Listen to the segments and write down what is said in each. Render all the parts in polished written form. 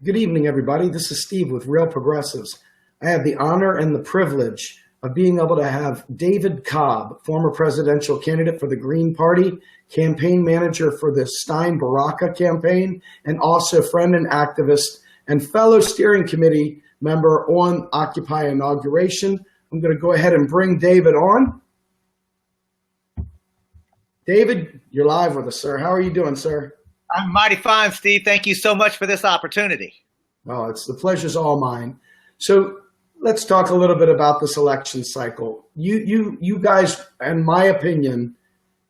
Good evening, everybody. This is Steve with Real Progressives. I have the honor and the privilege of being able to have David Cobb, former presidential candidate for the Green Party, campaign manager for the Stein Baraka campaign, and also friend and activist and fellow steering committee member on Occupy Inauguration. I'm going to go ahead and bring David on. David, you're live with us, sir. How are you doing, sir? I'm mighty fine, Steve. Thank you so much for this opportunity. Well, the pleasure's all mine. So let's talk a little bit about this election cycle. You guys, in my opinion,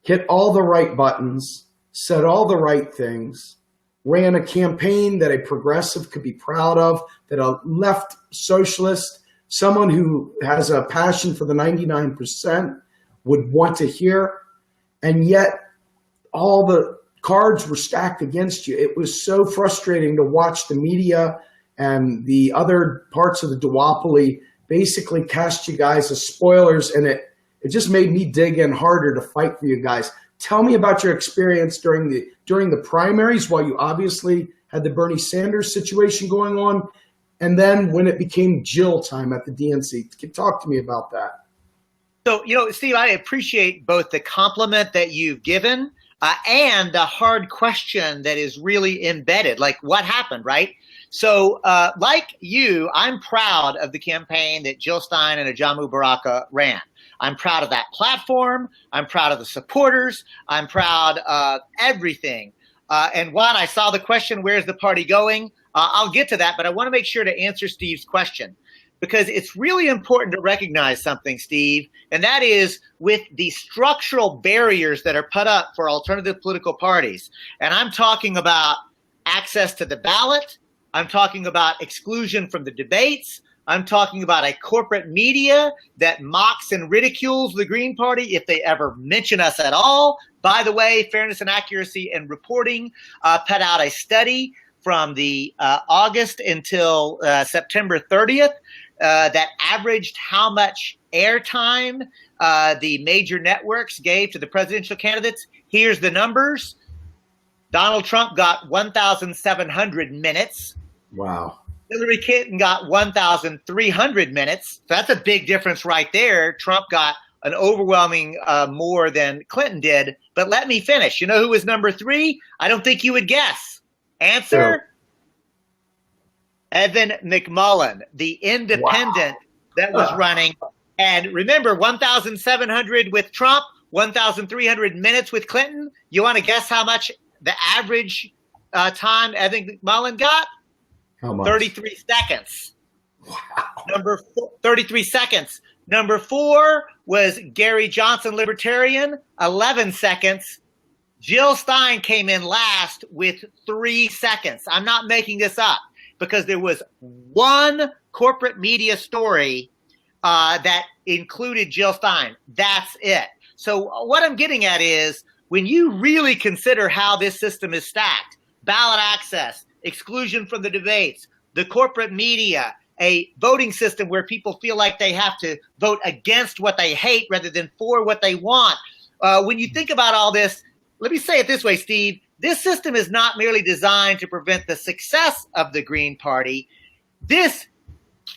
hit all the right buttons, said all the right things, ran a campaign that a progressive could be proud of, that a left socialist, someone who has a passion for the 99% would want to hear. And yet all the cards were stacked against you. It was so frustrating to watch the media and the other parts of the duopoly basically cast you guys as spoilers, and it just made me dig in harder to fight for you guys. Tell me about your experience during the primaries, while you obviously had the Bernie Sanders situation going on, and then when it became Jill time at the DNC. Talk to me about that. So, Steve, I appreciate both the compliment that you've given and the hard question that is really embedded, like what happened, right? So like you, I'm proud of the campaign that Jill Stein and Ajamu Baraka ran. I'm proud of that platform. I'm proud of the supporters. I'm proud of everything. And when I saw the question, where's the party going? I'll get to that, but I want to make sure to answer Steve's question, because it's really important to recognize something, Steve, and that is with the structural barriers that are put up for alternative political parties. And I'm talking about access to the ballot. I'm talking about exclusion from the debates. I'm talking about a corporate media that mocks and ridicules the Green Party if they ever mention us at all. By the way, Fairness and Accuracy and Reporting put out a study from the August until September 30th that averaged how much airtime the major networks gave to the presidential candidates. Here's the numbers. Donald Trump got 1,700 minutes. Wow. Hillary Clinton got 1,300 minutes. So that's a big difference right there. Trump got an overwhelming more than Clinton did. But let me finish. You know who was number 3? I don't think you would guess. Answer? Evan McMullin, the independent that was running. And remember, 1,700 with Trump, 1,300 minutes with Clinton. You want to guess how much the average time Evan McMullin got? How much? 33 seconds. Wow. 33 seconds. Number 4 was Gary Johnson, Libertarian, 11 seconds. Jill Stein came in last with 3 seconds. I'm not making this up, because there was one corporate media story that included Jill Stein. That's it. So what I'm getting at is, when you really consider how this system is stacked, ballot access, exclusion from the debates, the corporate media, a voting system where people feel like they have to vote against what they hate rather than for what they want. When you think about all this, let me say it this way, Steve. This system is not merely designed to prevent the success of the Green Party. This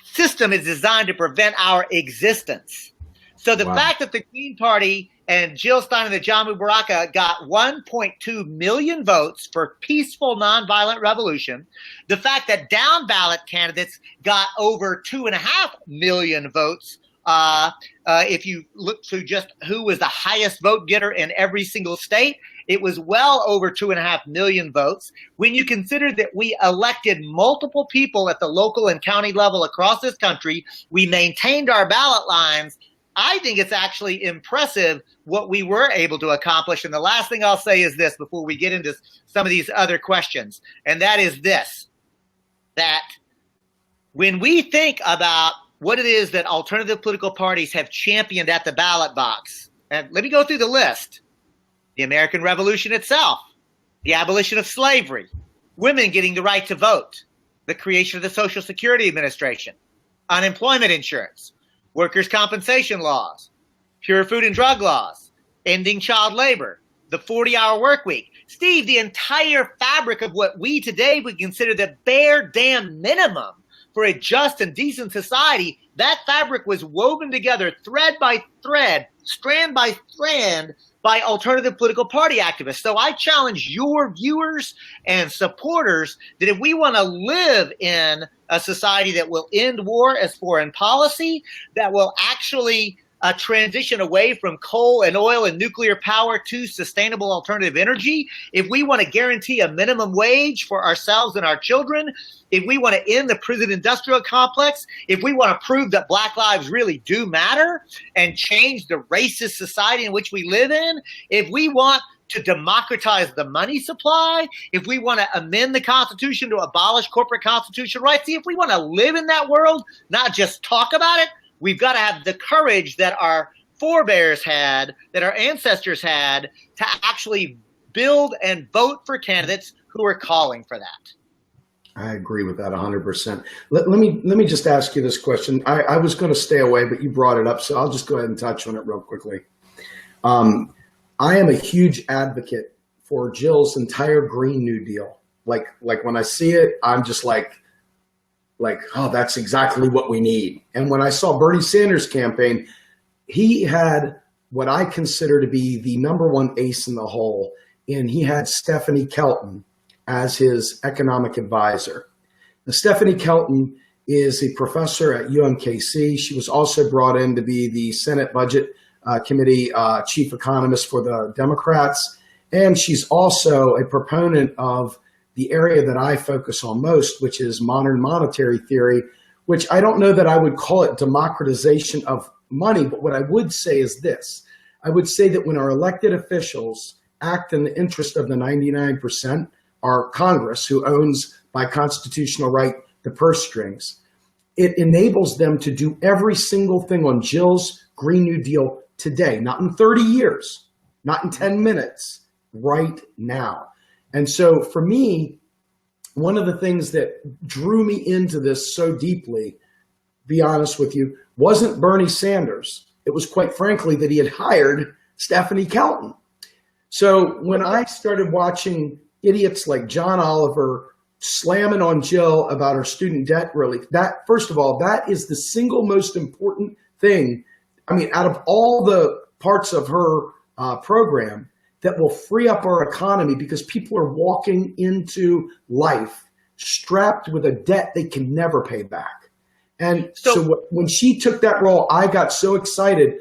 system is designed to prevent our existence. So the fact that the Green Party and Jill Stein and Ajamu Baraka got 1.2 million votes for peaceful nonviolent revolution, the fact that down ballot candidates got over 2.5 million votes, if you look to just who was the highest vote getter in every single state, it was well over 2.5 million votes. When you consider that we elected multiple people at the local and county level across this country, we maintained our ballot lines, I think it's actually impressive what we were able to accomplish. And the last thing I'll say is this before we get into some of these other questions, and that is this, that when we think about what it is that alternative political parties have championed at the ballot box, and let me go through the list: the American Revolution itself, the abolition of slavery, women getting the right to vote, the creation of the Social Security Administration, unemployment insurance, workers' compensation laws, pure food and drug laws, ending child labor, the 40-hour work week. Steve, the entire fabric of what we today would consider the bare damn minimum for a just and decent society, that fabric was woven together thread by thread, strand by strand, by alternative political party activists. So I challenge your viewers and supporters that if we want to live in a society that will end war as foreign policy, that will actually transition away from coal and oil and nuclear power to sustainable alternative energy, if we want to guarantee a minimum wage for ourselves and our children, if we want to end the prison industrial complex, if we want to prove that Black lives really do matter and change the racist society in which we live in, if we want to democratize the money supply, if we want to amend the Constitution to abolish corporate constitutional rights, see, if we want to live in that world, not just talk about it, we've got to have the courage that our forebears had, that our ancestors had, to actually build and vote for candidates who are calling for that. I agree with that 100%. Let me just ask you this question. I was going to stay away, but you brought it up, so I'll just go ahead and touch on it real quickly. I am a huge advocate for Jill's entire Green New Deal. Like when I see it, I'm just like, oh, that's exactly what we need. And when I saw Bernie Sanders' campaign, he had what I consider to be the number one ace in the hole, and he had Stephanie Kelton as his economic advisor. Now, Stephanie Kelton is a professor at UMKC. She was also brought in to be the Senate Budget Committee chief economist for the Democrats. And she's also a proponent of the area that I focus on most, which is modern monetary theory, which I don't know that I would call it democratization of money, but what I would say is this. I would say that when our elected officials act in the interest of the 99%, our Congress, who owns by constitutional right the purse strings, it enables them to do every single thing on Jill's Green New Deal today, not in 30 years, not in 10 minutes, right now. And so for me, one of the things that drew me into this so deeply, be honest with you, wasn't Bernie Sanders. It was quite frankly that he had hired Stephanie Kelton. So when I started watching idiots like John Oliver slamming on Jill about her student debt relief, that, first of all, that is the single most important thing. I mean, out of all the parts of her program that will free up our economy, because people are walking into life strapped with a debt they can never pay back. And so when she took that role, I got so excited.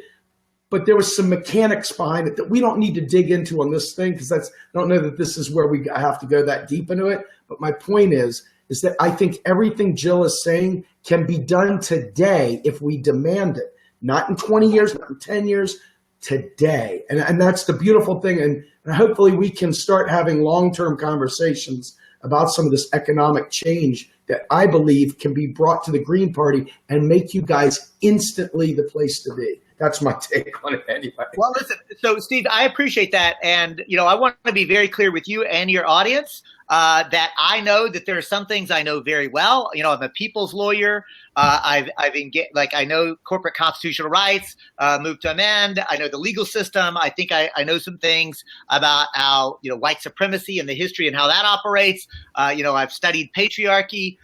But there was some mechanics behind it that we don't need to dig into on this thing, because I don't know that this is where we have to go that deep into it. But my point is that I think everything Jill is saying can be done today if we demand it. Not in 20 years, not in 10 years, today. And that's the beautiful thing. And hopefully we can start having long-term conversations about some of this economic change that I believe can be brought to the Green Party and make you guys instantly the place to be. That's my take on it anyway. Well, listen, so Steve, I appreciate that. And, I want to be very clear with you and your audience that I know that there are some things I know very well. I'm a people's lawyer. I've engaged, I know corporate constitutional rights, move to amend. I know the legal system. I think I know some things about how, white supremacy and the history and how that operates. I've studied patriarchy,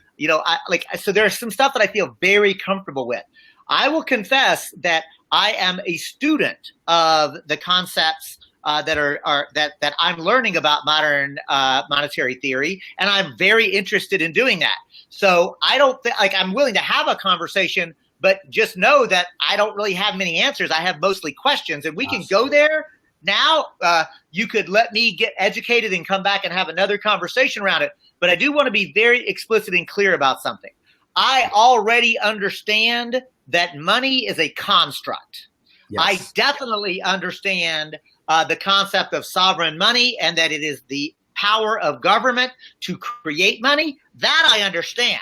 so there's some stuff that I feel very comfortable with. I will confess that I am a student of the concepts that I'm learning about modern monetary theory, and I'm very interested in doing that. So I don't think I'm willing to have a conversation, but just know that I don't really have many answers. I have mostly questions, and we can go there now. You could let me get educated and come back and have another conversation around it. But I do want to be very explicit and clear about something. I already understand that money is a construct. Yes. I definitely understand the concept of sovereign money and that it is the power of government to create money. That I understand.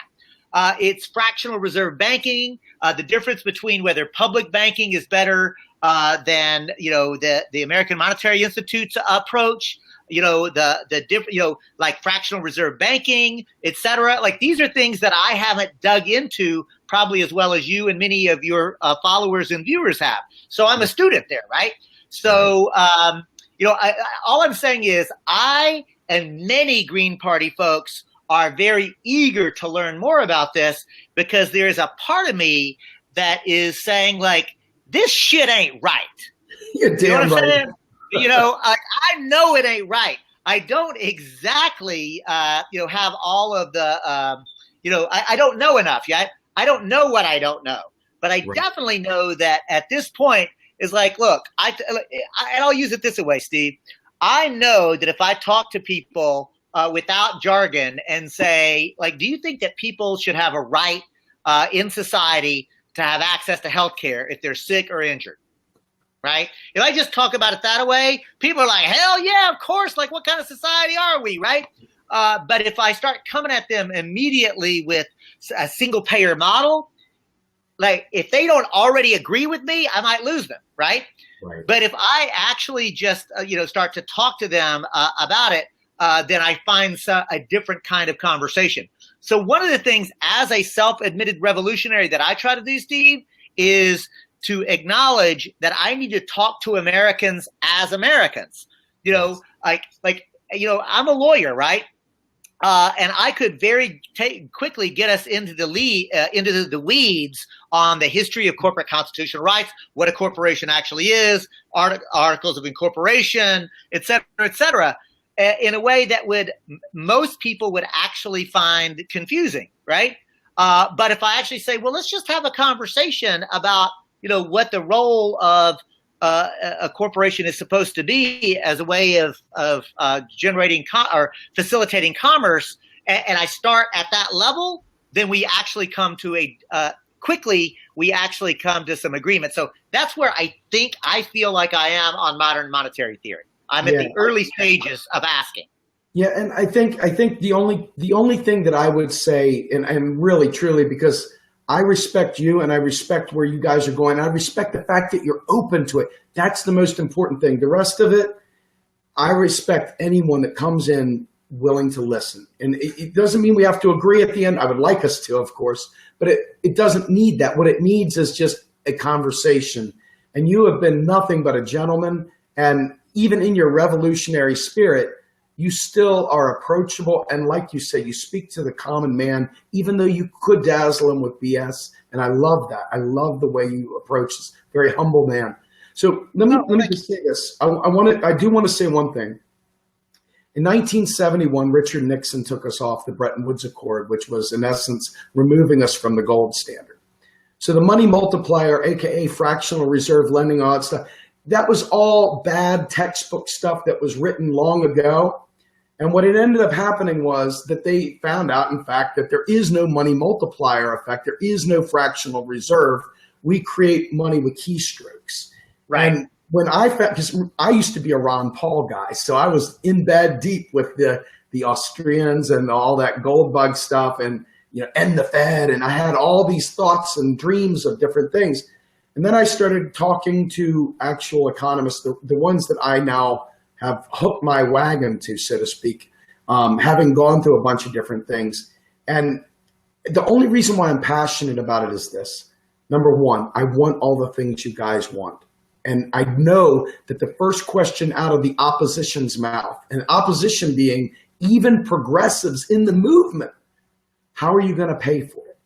It's fractional reserve banking, the difference between whether public banking is better than the American Monetary Institute's approach. The different, like fractional reserve banking, et cetera. Like these are things that I haven't dug into probably as well as you and many of your followers and viewers have. So I'm a student there, right? So, all I'm saying is I and many Green Party folks are very eager to learn more about this, because there is a part of me that is saying, like, this shit ain't right. You're damn what I'm right. saying? I know it ain't right. I don't exactly, have all of the, I don't know enough yet. I don't know what I don't know, but I definitely know that at this point is like, look, and I'll use it this way, Steve. I know that if I talk to people without jargon and say, like, do you think that people should have a right in society to have access to health care if they're sick or injured? Right? If I just talk about it that way, people are like, hell yeah, of course. Like, what kind of society are we? Right? But if I start coming at them immediately with a single payer model, like, if they don't already agree with me, I might lose them. Right? But if I actually just, start to talk to them about it, then I find a different kind of conversation. So one of the things as a self-admitted revolutionary that I try to do, Steve, is to acknowledge that I need to talk to Americans as Americans. I'm a lawyer, right? And I could very quickly get us into the weeds on the history of corporate constitutional rights, what a corporation actually is, articles of incorporation, et cetera, in a way that most people would actually find confusing, right? But if I actually say, well, let's just have a conversation about what the role of a corporation is supposed to be as a way of generating or facilitating commerce, and I start at that level, then we actually come to some agreement. So that's where I feel like I am on modern monetary theory. I'm at the early stages of asking. Yeah, and I think the only thing that I would say, and really truly, because I respect you and I respect where you guys are going. I respect the fact that you're open to it. That's the most important thing. The rest of it, I respect anyone that comes in willing to listen. And it doesn't mean we have to agree at the end. I would like us to, of course, but it doesn't need that. What it needs is just a conversation. And you have been nothing but a gentleman. And even in your revolutionary spirit, you still are approachable. And like you say, you speak to the common man, even though you could dazzle him with BS. And I love that. I love the way you approach this. Very humble man. So let me just say this. I do want to say one thing. In 1971, Richard Nixon took us off the Bretton Woods Accord, which was in essence removing us from the gold standard. So the money multiplier, AKA fractional reserve lending, all that stuff, that was all bad textbook stuff that was written long ago. And what it ended up happening was that they found out, in fact, that there is no money multiplier effect. There is no fractional reserve. We create money with keystrokes. Right. And when because I used to be a Ron Paul guy, so I was in bed deep with the Austrians and all that gold bug stuff and, end the Fed. And I had all these thoughts and dreams of different things. And then I started talking to actual economists, the ones that I now have hooked my wagon to, so to speak, having gone through a bunch of different things. And the only reason why I'm passionate about it is this. Number one, I want all the things you guys want. And I know that the first question out of the opposition's mouth, and opposition being even progressives in the movement, how are you going to pay for it?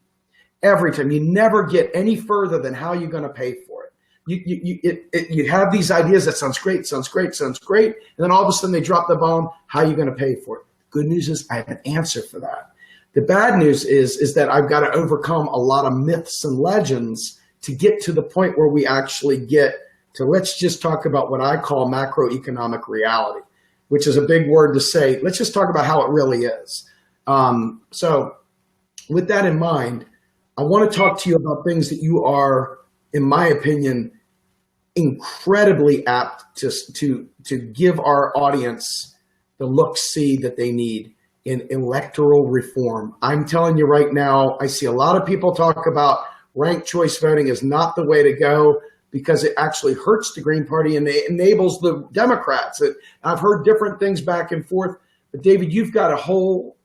Every time. You never get any further than how you're going to pay for it. You have these ideas that sounds great, and then all of a sudden they drop the bomb. How are you going to pay for it? Good news is I have an answer for that. The bad news is that I've got to overcome a lot of myths and legends to get to the point where we actually get to, let's just talk about what I call macroeconomic reality, which is a big word to say. Let's just talk about how it really is. So with that in mind, I want to talk to you about things that you are, in my opinion, incredibly apt to give our audience the look-see that they need in electoral reform. I'm telling you right now, I see a lot of people talk about ranked choice voting is not the way to go because it actually hurts the Green Party and it enables the Democrats. I've heard different things back and forth, but David, you've got a whole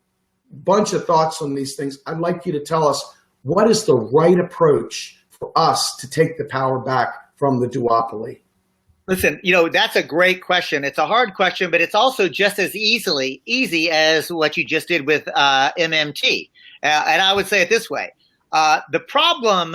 bunch of thoughts on these things. I'd like you to tell us, what is the right approach for us to take the power back from the duopoly? Listen, that's a great question. It's a hard question, but it's also just as easy as what you just did with MMT. And I would say it this way: the problems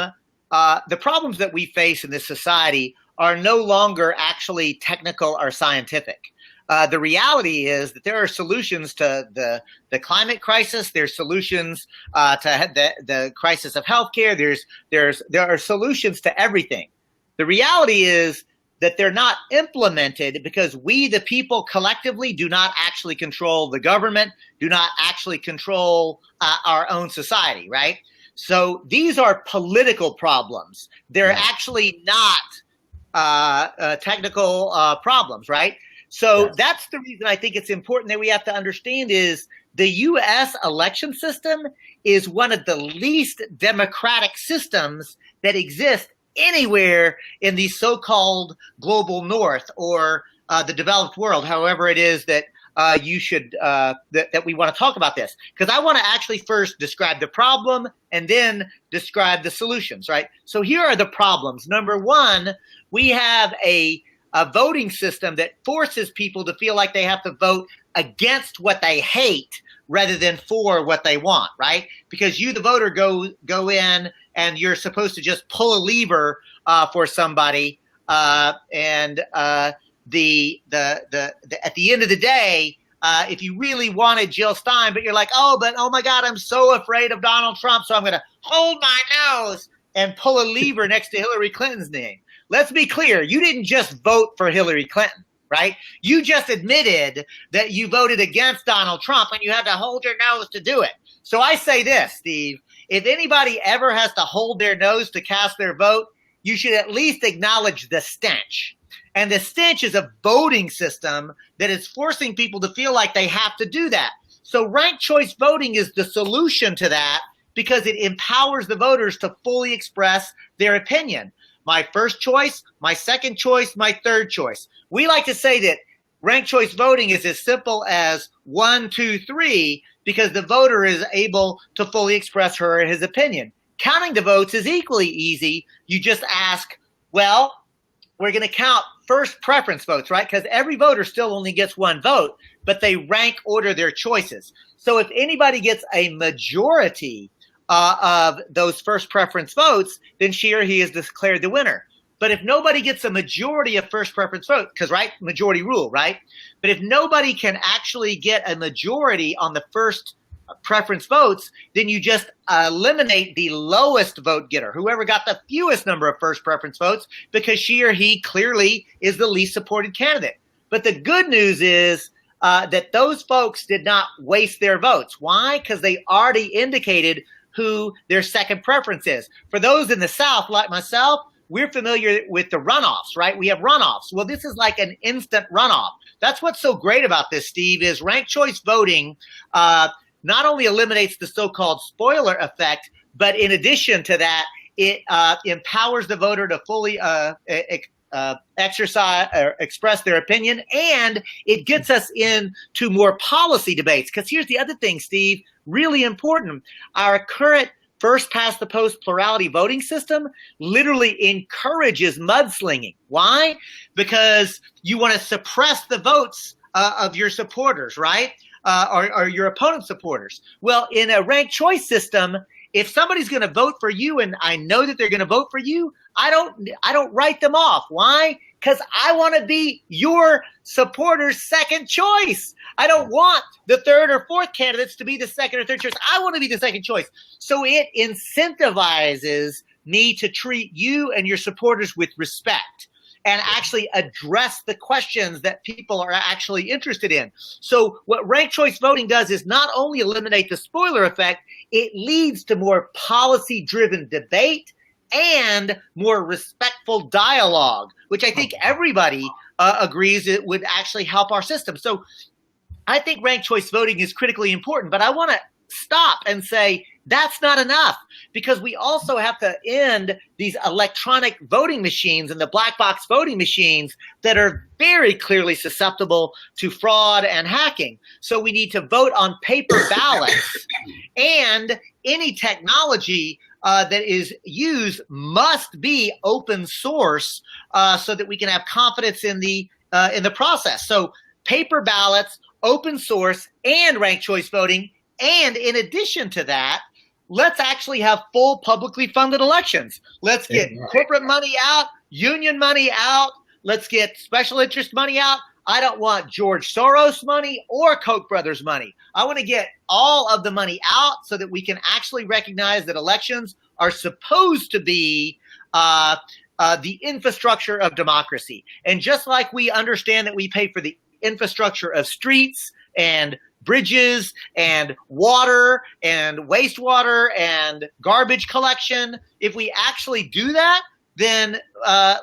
that we face in this society are no longer actually technical or scientific. The reality is that there are solutions to the climate crisis. There's solutions to the crisis of healthcare. There are solutions to everything. The reality is that they're not implemented because we, the people, collectively do not actually control the government, do not actually control our own society, right? So these are political problems. They're actually not technical problems, right? So that's the reason I think it's important that we have to understand is the U.S. election system is one of the least democratic systems that exist anywhere in the so-called global north or the developed world, however it is that you should that we want to talk about this. Because I want to actually first describe the problem and then describe the solutions, right? So here are the problems. Number one, we have a voting system that forces people to feel like they have to vote against what they hate rather than for what they want, right? Because you, the voter, go in and you're supposed to just pull a lever for somebody, and at the end of the day, if you really wanted Jill Stein, but you're like, oh my God, I'm so afraid of Donald Trump, so I'm going to hold my nose and pull a lever next to Hillary Clinton's name. Let's be clear, you didn't just vote for Hillary Clinton, right? You just admitted that you voted against Donald Trump and you had to hold your nose to do it. So I say this, Steve. If anybody ever has to hold their nose to cast their vote, you should at least acknowledge the stench. And the stench is a voting system that is forcing people to feel like they have to do that. So ranked choice voting is the solution to that because it empowers the voters to fully express their opinion. My first choice, my second choice, my third choice. We like to say that ranked choice voting is as simple as 1, 2, 3, because the voter is able to fully express her or his opinion. Counting the votes is equally easy. You just ask, well, we're going to count first preference votes, right? Because every voter still only gets one vote, but they rank order their choices. So if anybody gets a majority of those first preference votes, then she or he is declared the winner. But if nobody gets a majority of first preference vote, because majority rule, right? But if nobody can actually get a majority on the first preference votes, then you just eliminate the lowest vote getter, whoever got the fewest number of first preference votes, because she or he clearly is the least supported candidate. But the good news is that those folks did not waste their votes. Why? Because they already indicated who their second preference is. For those in the South, like myself, we're familiar with the runoffs, right? We have runoffs. Well, this is like an instant runoff. That's what's so great about this, Steve, is ranked choice voting not only eliminates the so-called spoiler effect, but in addition to that, it empowers the voter to fully exercise or express their opinion, and it gets us into more policy debates. Because here's the other thing, Steve, really important. Our current first past the post plurality voting system literally encourages mudslinging. Why? Because you want to suppress the votes of your supporters, right? Or your opponent's supporters. Well, in a ranked choice system, if somebody's going to vote for you and I know that they're going to vote for you, I don't write them off. Why? Because I want to be your supporter's second choice. I don't want the third or fourth candidates to be the second or third choice. I want to be the second choice. So it incentivizes me to treat you and your supporters with respect and actually address the questions that people are actually interested in. So what ranked choice voting does is not only eliminate the spoiler effect, it leads to more policy-driven debate and more respectful dialogue, which I think everybody agrees it would actually help our system. So I think ranked choice voting is critically important, but I want to stop and say that's not enough, because we also have to end these electronic voting machines and the black box voting machines that are very clearly susceptible to fraud and hacking. So we need to vote on paper ballots, and any technology that is used must be open source so that we can have confidence in the process. So paper ballots, open source, and ranked choice voting. And in addition to that, let's actually have full publicly funded elections. Let's get corporate money out, union money out. Let's get special interest money out. I don't want George Soros money or Koch brothers money. I want to get all of the money out so that we can actually recognize that elections are supposed to be the infrastructure of democracy. And just like we understand that we pay for the infrastructure of streets and bridges and water and wastewater and garbage collection, if we actually do that, then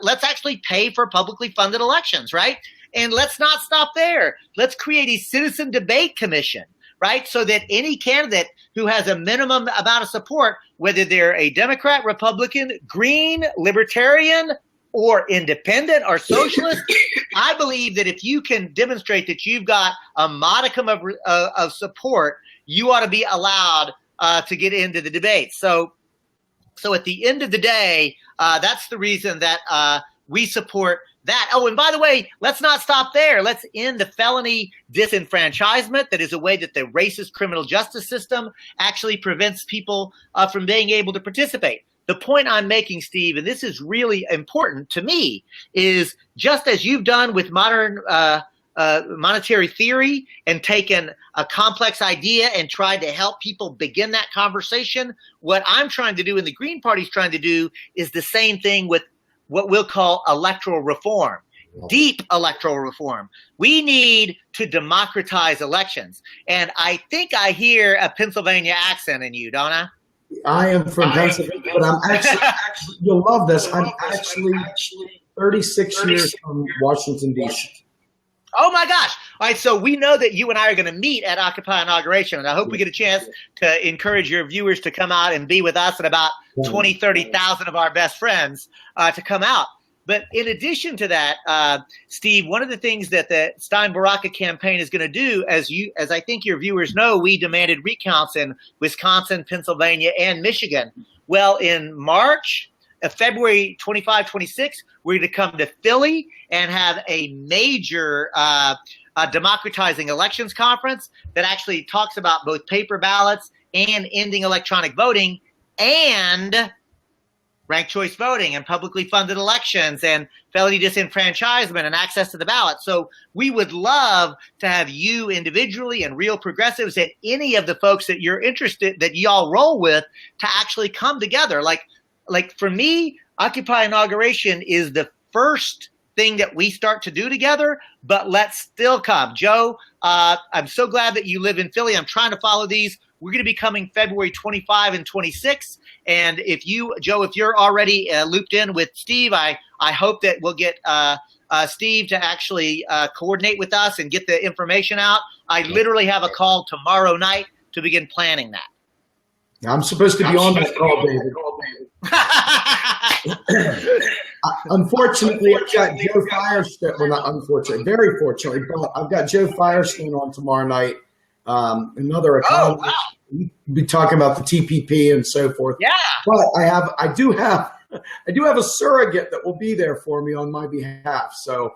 let's actually pay for publicly funded elections, right? And let's not stop there. Let's create a citizen debate commission, right? So that any candidate who has a minimum amount of support, whether they're a Democrat, Republican, Green, Libertarian, or independent or socialist, I believe that if you can demonstrate that you've got a modicum of support, you ought to be allowed to get into the debate. So at the end of the day, that's the reason that we support that. Oh, and by the way, let's not stop there. Let's end the felony disenfranchisement. That is a way that the racist criminal justice system actually prevents people from being able to participate. The point I'm making, Steve, and this is really important to me, is just as you've done with modern monetary theory and taken a complex idea and tried to help people begin that conversation, what I'm trying to do and the Green Party's trying to do is the same thing with what we'll call electoral reform, deep electoral reform. We need to democratize elections. And I think I hear a Pennsylvania accent in you, don't I? I am from Pennsylvania, but I'm actually, you'll love this. I'm actually 36 years from Washington, D.C. Oh my gosh. All right. So we know that you and I are going to meet at Occupy Inauguration. And I hope we get a chance to encourage your viewers to come out and be with us and about 20, 30,000 of our best friends to come out. But in addition to that, Steve, one of the things that the Stein Baraka campaign is going to do, as I think your viewers know, we demanded recounts in Wisconsin, Pennsylvania, and Michigan. Well, in March, February 25, 26, we're going to come to Philly and have a major democratizing elections conference that actually talks about both paper ballots and ending electronic voting and ranked choice voting and publicly funded elections and felony disenfranchisement and access to the ballot. So we would love to have you individually and real progressives and any of the folks that you're interested, that y'all roll with, to actually come together. Like for me, Occupy Inauguration is the first thing that we start to do together, but let's still come. Joe, I'm so glad that you live in Philly. I'm trying to follow these. We're going to be coming February 25 and 26. And if you, Joe, if you're already looped in with Steve, I hope that we'll get Steve to actually coordinate with us and get the information out. I literally have a call tomorrow night to begin planning that. I'm supposed to be on that call, David. Unfortunately, I've got Joe Firestone. Well, not unfortunately, very fortunately, but I've got Joe Firestone on tomorrow night. Another economist. Wow. We'll be talking about the TPP and so forth. Yeah. But I do have a surrogate that will be there for me on my behalf. So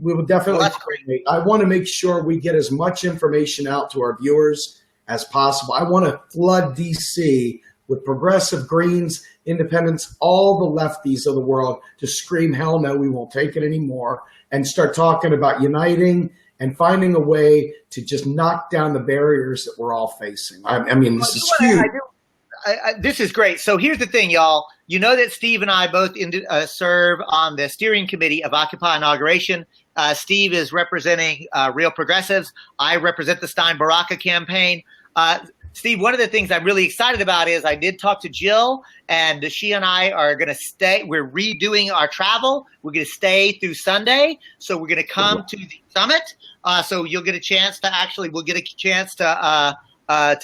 we will definitely. Well, that's great. I want to make sure we get as much information out to our viewers as possible. I want to flood DC with progressive Greens, independents, all the lefties of the world to scream, hell no, we won't take it anymore, and start talking about uniting and finding a way to just knock down the barriers that we're all facing. I mean, this is huge. This is great. So here's the thing, y'all. You know that Steve and I both serve on the steering committee of Occupy Inauguration. Steve is representing Real Progressives. I represent the Stein Baraka campaign. Steve, one of the things I'm really excited about is I did talk to Jill, and she and I are going to stay. We're redoing our travel. We're going to stay through Sunday. So we're going to come to the summit. So you'll get a chance to we'll get a chance to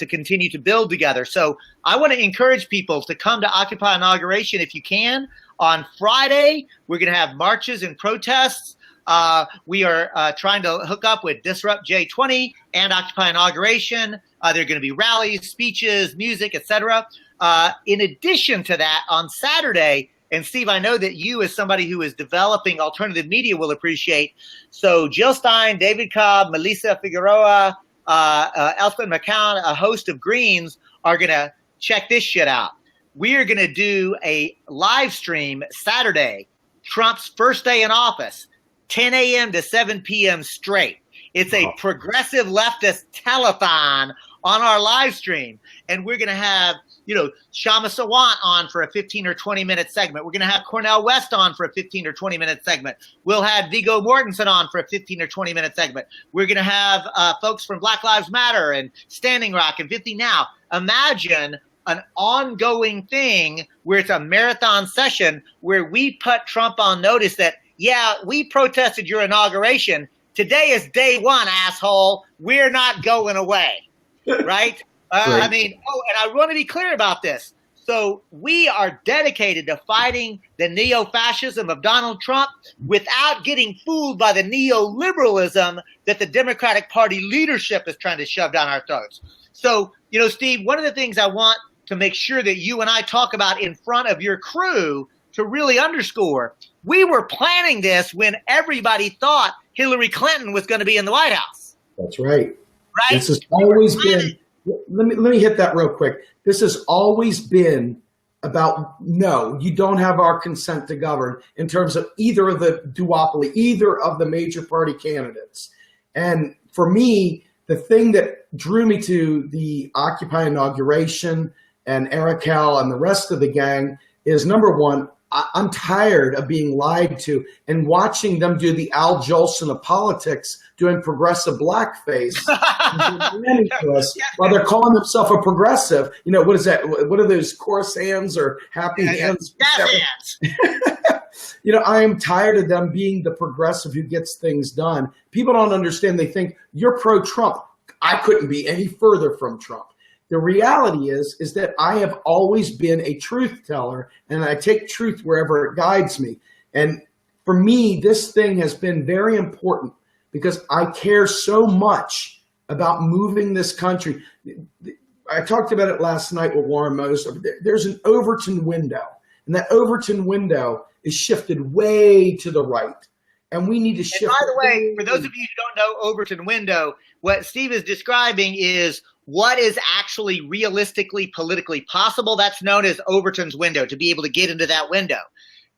continue to build together. So I want to encourage people to come to Occupy Inauguration if you can. On Friday, we're going to have marches and protests We are trying to hook up with Disrupt J20 and Occupy Inauguration. There are going to be rallies, speeches, music, etc. In addition to that, on Saturday, and Steve, I know that you, as somebody who is developing alternative media, will appreciate. So Jill Stein, David Cobb, Melissa Figueroa, Elspeth McCown, a host of Greens are going to check this shit out. We are going to do a live stream Saturday, Trump's first day in office, 10 a.m. to 7 p.m. straight. It's a progressive leftist telethon on our live stream. And we're going to have, Shama Sawant on for a 15 or 20 minute segment. We're going to have Cornel West on for a 15 or 20 minute segment. We'll have Viggo Mortensen on for a 15 or 20 minute segment. We're going to have folks from Black Lives Matter and Standing Rock and 50 Now. Imagine an ongoing thing where it's a marathon session where we put Trump on notice that, yeah, we protested your inauguration. Today is day one, asshole. We're not going away, right? And I want to be clear about this. So we are dedicated to fighting the neo-fascism of Donald Trump without getting fooled by the neoliberalism that the Democratic Party leadership is trying to shove down our throats. So, Steve, one of the things I want to make sure that you and I talk about in front of your crew to really underscore, we were planning this when everybody thought Hillary Clinton was going to be in the White House. That's right. Right? This has always been, let me hit that real quick. This has always been about, no, you don't have our consent to govern in terms of either of the duopoly, either of the major party candidates. And for me, the thing that drew me to the Occupy Inauguration and Arakel and the rest of the gang is, number one, I'm tired of being lied to and watching them do the Al Jolson of politics, doing progressive blackface to us while they're calling themselves a progressive. What is that? What are those coarse hands or happy hands? Hands. I am tired of them being the progressive who gets things done. People don't understand. They think you're pro-Trump. I couldn't be any further from Trump. The reality is that I have always been a truth teller, and I take truth wherever it guides me. And for me, this thing has been very important because I care so much about moving this country. I talked about it last night with Warren Moser. There's an Overton window, and that Overton window is shifted way to the right. And we need to shift. And by the way, for those of you who don't know Overton window, what Steve is describing is what is actually realistically politically possible. That's known as Overton's window, to be able to get into that window.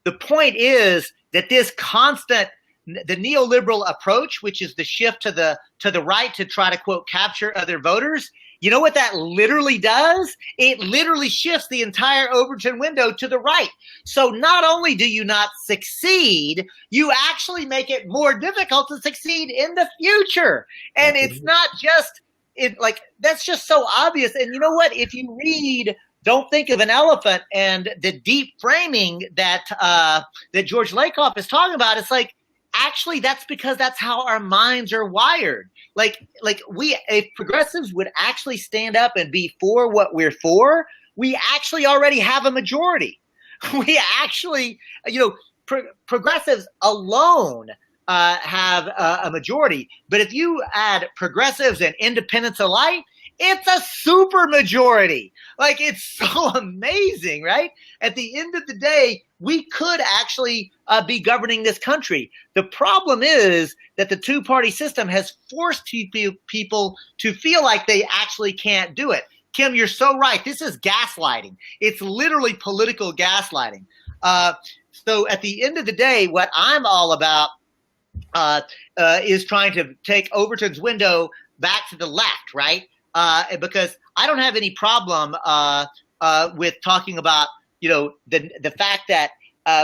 The point is that this constant, the neoliberal approach, which is the shift to the right to try to, quote, capture other voters, you know what that literally does? It literally shifts the entire Overton window to the right. So not only do you not succeed, you actually make it more difficult to succeed in the future. And it's not just, that's just so obvious. And you know what? If you read Don't Think of an Elephant and the deep framing that George Lakoff is talking about, it's like, actually, that's because that's how our minds are wired. If progressives would actually stand up and be for what we're for, we actually already have a majority. We actually, progressives alone have a majority. But if you add progressives and independents alike, it's a super majority. It's so amazing, right? At the end of the day, we could actually be governing this country. The problem is that the two-party system has forced people to feel like they actually can't do it. Kim, you're so right. This is gaslighting. It's literally political gaslighting. So at the end of the day, what I'm all about is trying to take Overton's window back to the left, right? Because I don't have any problem with talking about, the fact that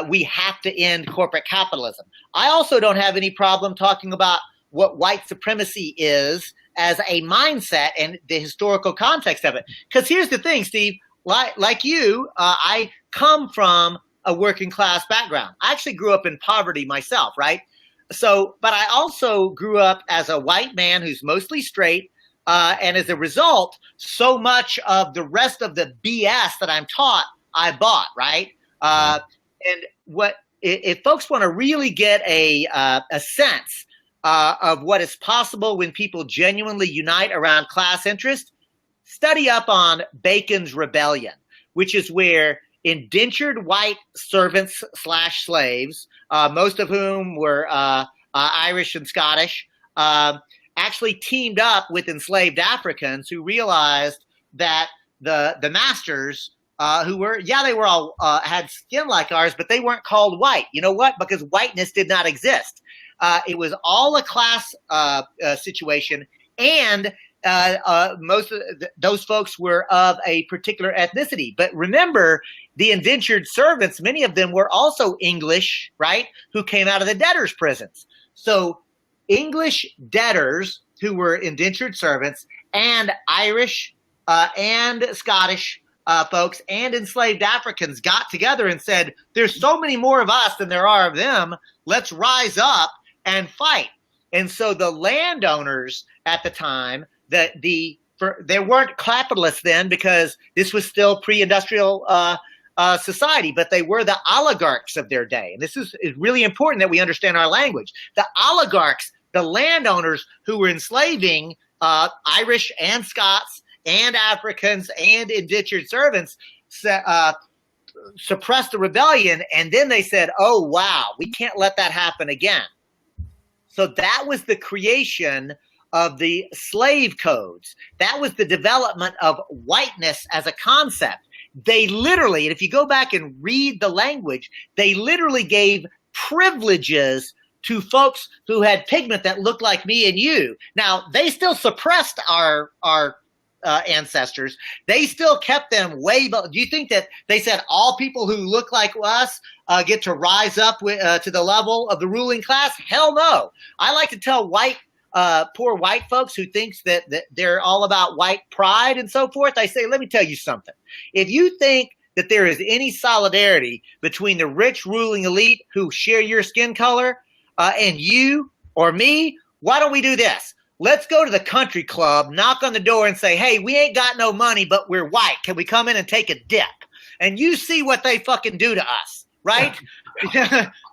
we have to end corporate capitalism. I also don't have any problem talking about what white supremacy is as a mindset and the historical context of it. Because here's the thing, Steve, like you, I come from a working class background. I actually grew up in poverty myself, right? So, but I also grew up as a white man who's mostly straight. And as a result, so much of the rest of the BS that I'm taught, I bought, right? And if folks want to really get a sense of what is possible when people genuinely unite around class interest, study up on Bacon's Rebellion, which is where indentured white servants / slaves, most of whom were Irish and Scottish, actually teamed up with enslaved Africans who realized that the masters, who were, they were all had skin like ours, but they weren't called white. You know what? Because whiteness did not exist. It was all a class situation, and most of those folks were of a particular ethnicity. But remember, the indentured servants, many of them were also English, right, who came out of the debtors' prisons. So English debtors who were indentured servants and Irish and Scottish folks and enslaved Africans got together and said, there's so many more of us than there are of them. Let's rise up and fight. And so the landowners at the time, there weren't capitalists then because this was still pre-industrial society, but they were the oligarchs of their day. And this is really important that we understand our language. The oligarchs, the landowners who were enslaving Irish and Scots and Africans and indentured servants, suppressed the rebellion. And then they said, oh, wow, we can't let that happen again. So that was the creation of the slave codes. That was the development of whiteness as a concept. They literally, and if you go back and read the language, they literally gave privileges to folks who had pigment that looked like me and you. Now, they still suppressed our ancestors. They still kept them way below. Do you think that they said all people who look like us get to rise up to the level of the ruling class? Hell no. I like to tell poor white folks who thinks that they're all about white pride and so forth. I say, let me tell you something. If you think that there is any solidarity between the rich ruling elite who share your skin color and you or me, why don't we do this? Let's go to the country club, knock on the door and say, hey, we ain't got no money, but we're white. Can we come in and take a dip? And you see what they fucking do to us, right?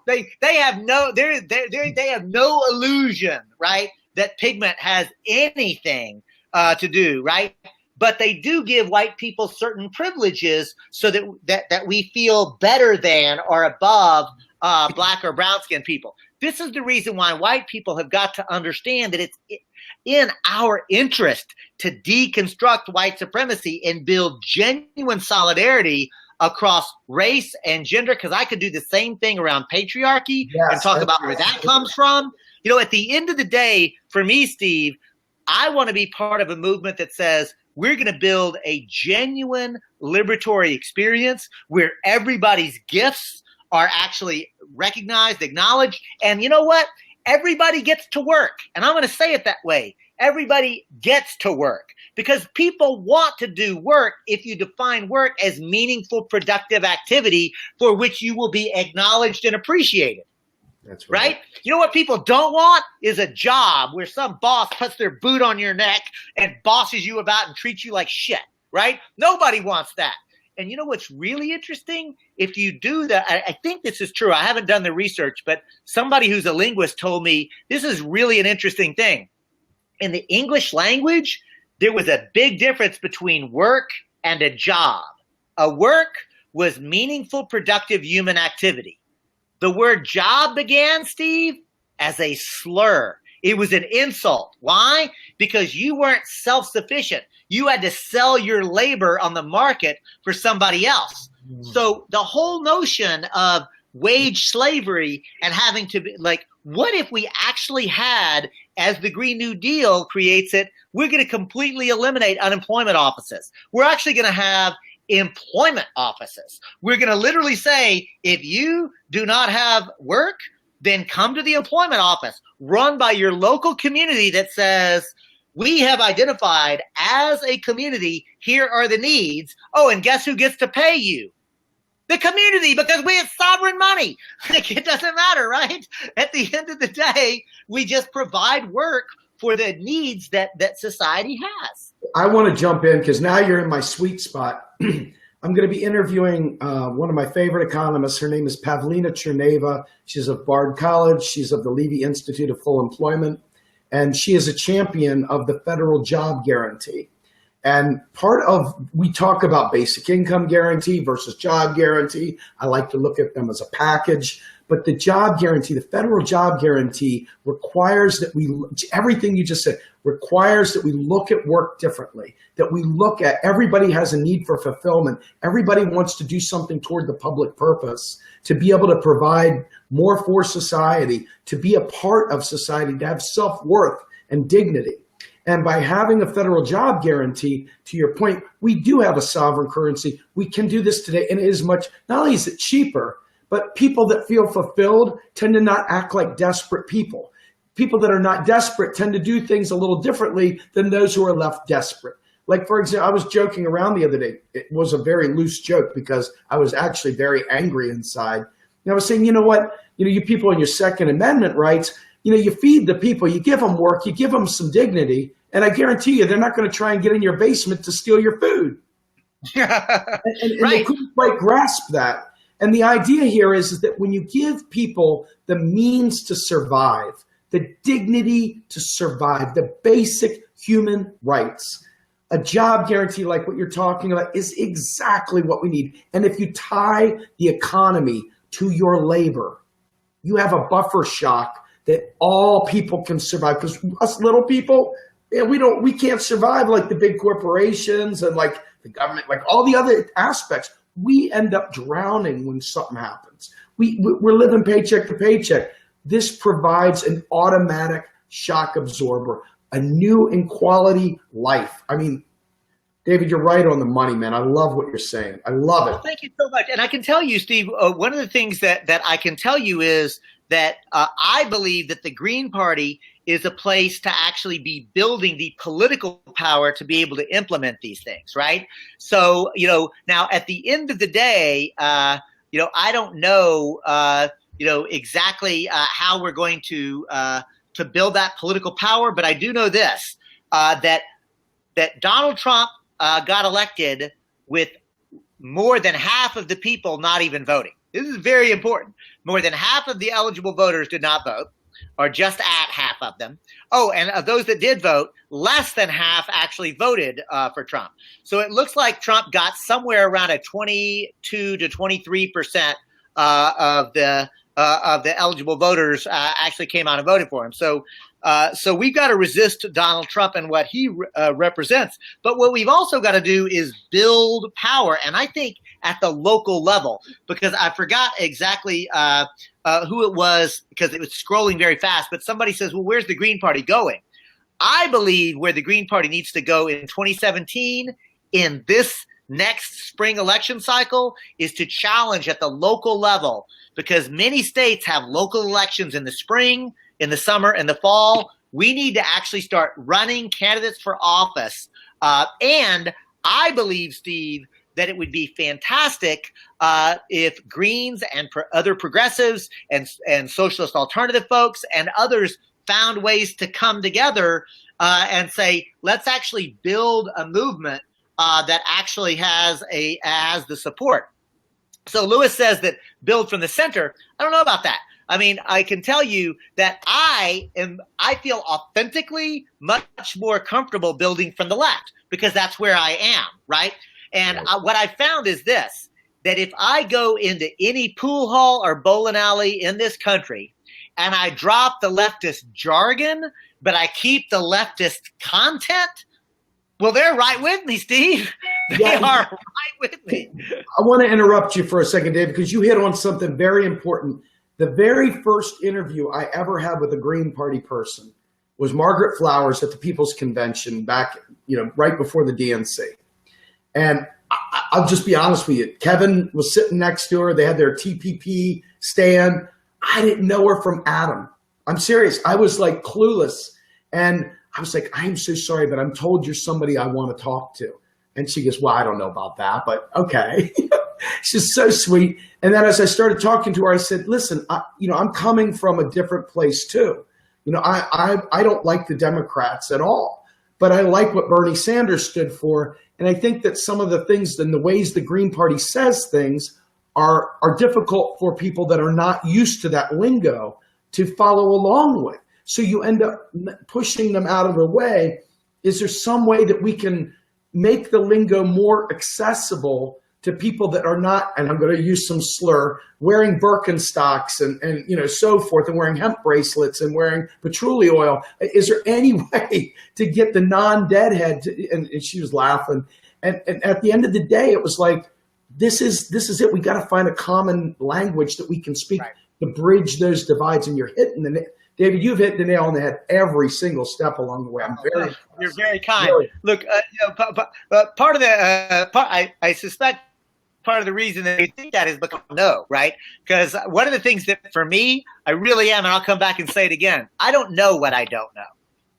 they have no illusion, right, that pigment has anything to do, right? But they do give white people certain privileges so that we feel better than or above black or brown skinned people. This is the reason why white people have got to understand that it's in our interest to deconstruct white supremacy and build genuine solidarity across race and gender, because I could do the same thing around patriarchy and talk about where that comes from. You know, at the end of the day, for me, Steve, I want to be part of a movement that says we're going to build a genuine liberatory experience where everybody's gifts are actually recognized, acknowledged. And you know what? Everybody gets to work. And I'm going to say it that way. Everybody gets to work because people want to do work if you define work as meaningful, productive activity for which you will be acknowledged and appreciated. That's right. You know what people don't want is a job where some boss puts their boot on your neck and bosses you about and treats you like shit. Right. Nobody wants that. And you know what's really interesting? If you do that, I think this is true. I haven't done the research, but somebody who's a linguist told me this is really an interesting thing. In the English language, there was a big difference between work and a job. A work was meaningful, productive human activity. The word job began, Steve, as a slur. It was an insult. Why? Because you weren't self-sufficient. You had to sell your labor on the market for somebody else. So the whole notion of wage slavery and having to be like, what if we actually had, as the Green New Deal creates it, we're going to completely eliminate unemployment offices. We're actually going to have employment offices. We're going to literally say, if you do not have work, then come to the employment office run by your local community that says, we have identified as a community, here are the needs. Oh, and guess who gets to pay you? The community, because we have sovereign money. It doesn't matter, right? At the end of the day, we just provide work for the needs that society has. I want to jump in because now you're in my sweet spot. I'm going to be interviewing one of my favorite economists. Her name is Pavlina Cherneva. She's of Bard College. She's of the Levy Institute of Full Employment. And she is a champion of the federal job guarantee. And we talk about basic income guarantee versus job guarantee. I like to look at them as a package. But the job guarantee, the federal job guarantee, requires that everything you just said, requires that we look at work differently, that we look at, everybody has a need for fulfillment. Everybody wants to do something toward the public purpose, to be able to provide more for society, to be a part of society, to have self-worth and dignity. And by having a federal job guarantee, to your point, we do have a sovereign currency. We can do this today, and it is much, not only is it cheaper, but people that feel fulfilled tend to not act like desperate people. People that are not desperate tend to do things a little differently than those who are left desperate. Like, for example, I was joking around the other day. It was a very loose joke because I was actually very angry inside. And I was saying, you know what? You people in your Second Amendment rights, you feed the people, you give them work, you give them some dignity, and I guarantee you they're not going to try and get in your basement to steal your food. and Right. They couldn't quite grasp that. And the idea here is that when you give people the means to survive, the dignity to survive, the basic human rights, a job guarantee like what you're talking about is exactly what we need. And if you tie the economy to your labor, you have a buffer shock that all people can survive. Because us little people, we can't survive like the big corporations and like the government, like all the other aspects. We end up drowning when something happens. We're living paycheck to paycheck. This provides an automatic shock absorber, a new and quality life. I mean, David, you're right on the money, man. I love what you're saying. I love it. Thank you so much. And I can tell you, Steve, one of the things that I can tell you is that I believe that the Green Party is a place to actually be building the political power to be able to implement these things, right? So, now at the end of the day, I don't know, exactly how we're going to build that political power, but I do know this, that Donald Trump got elected with more than half of the people not even voting. This is very important. More than half of the eligible voters did not vote, or just at half of them. Oh, and of those that did vote, less than half actually voted for Trump. So it looks like Trump got somewhere around a 22 to 23% of the eligible voters actually came out and voted for him. So we've got to resist Donald Trump and what he represents. But what we've also got to do is build power. And I think at the local level, because I forgot exactly who it was, because it was scrolling very fast. But somebody says, well, where's the Green Party going? I believe where the Green Party needs to go in 2017 in this next spring election cycle is to challenge at the local level, because many states have local elections in the spring, in the summer, and the fall. We need to actually start running candidates for office. And I believe, Steve, that it would be fantastic if Greens and other progressives and socialist alternative folks and others found ways to come together and say, let's actually build a movement that actually has the support. So Lewis says that build from the center. I don't know about that. I mean, I can tell you that I feel authentically much more comfortable building from the left, because that's where I am, right? And what I found is this, that if I go into any pool hall or bowling alley in this country and I drop the leftist jargon, but I keep the leftist content, well, they're right with me, Steve. They are right with me. I want to interrupt you for a second, Dave, because you hit on something very important. The very first interview I ever had with a Green Party person was Margaret Flowers at the People's Convention back, right before the DNC. And I'll just be honest with you. Kevin was sitting next to her. They had their TPP stand. I didn't know her from Adam. I'm serious. I was like clueless. And I was like, I am so sorry, but I'm told you're somebody I want to talk to. And she goes, well, I don't know about that, but okay. She's so sweet. And then as I started talking to her, I said, listen, I'm coming from a different place too. I don't like the Democrats at all. but I like what Bernie Sanders stood for. And I think that some of the things and the ways the Green Party says things are difficult for people that are not used to that lingo to follow along with. So you end up pushing them out of the way. Is there some way that we can make the lingo more accessible to people that are not, and I'm going to use some slur, wearing Birkenstocks and so forth, and wearing hemp bracelets and wearing patchouli oil? Is there any way to get the non-deadhead to, and she was laughing. And at the end of the day, it was like, this is it. We got to find a common language that we can speak to bridge those divides. And you're hitting David, you've hit the nail on the head every single step along the way. You're very kind. Really. Look, part of the I suspect part of the reason that we think that is because no, right? Because one of the things that for me, I really am, and I'll come back and say it again, I don't know what I don't know,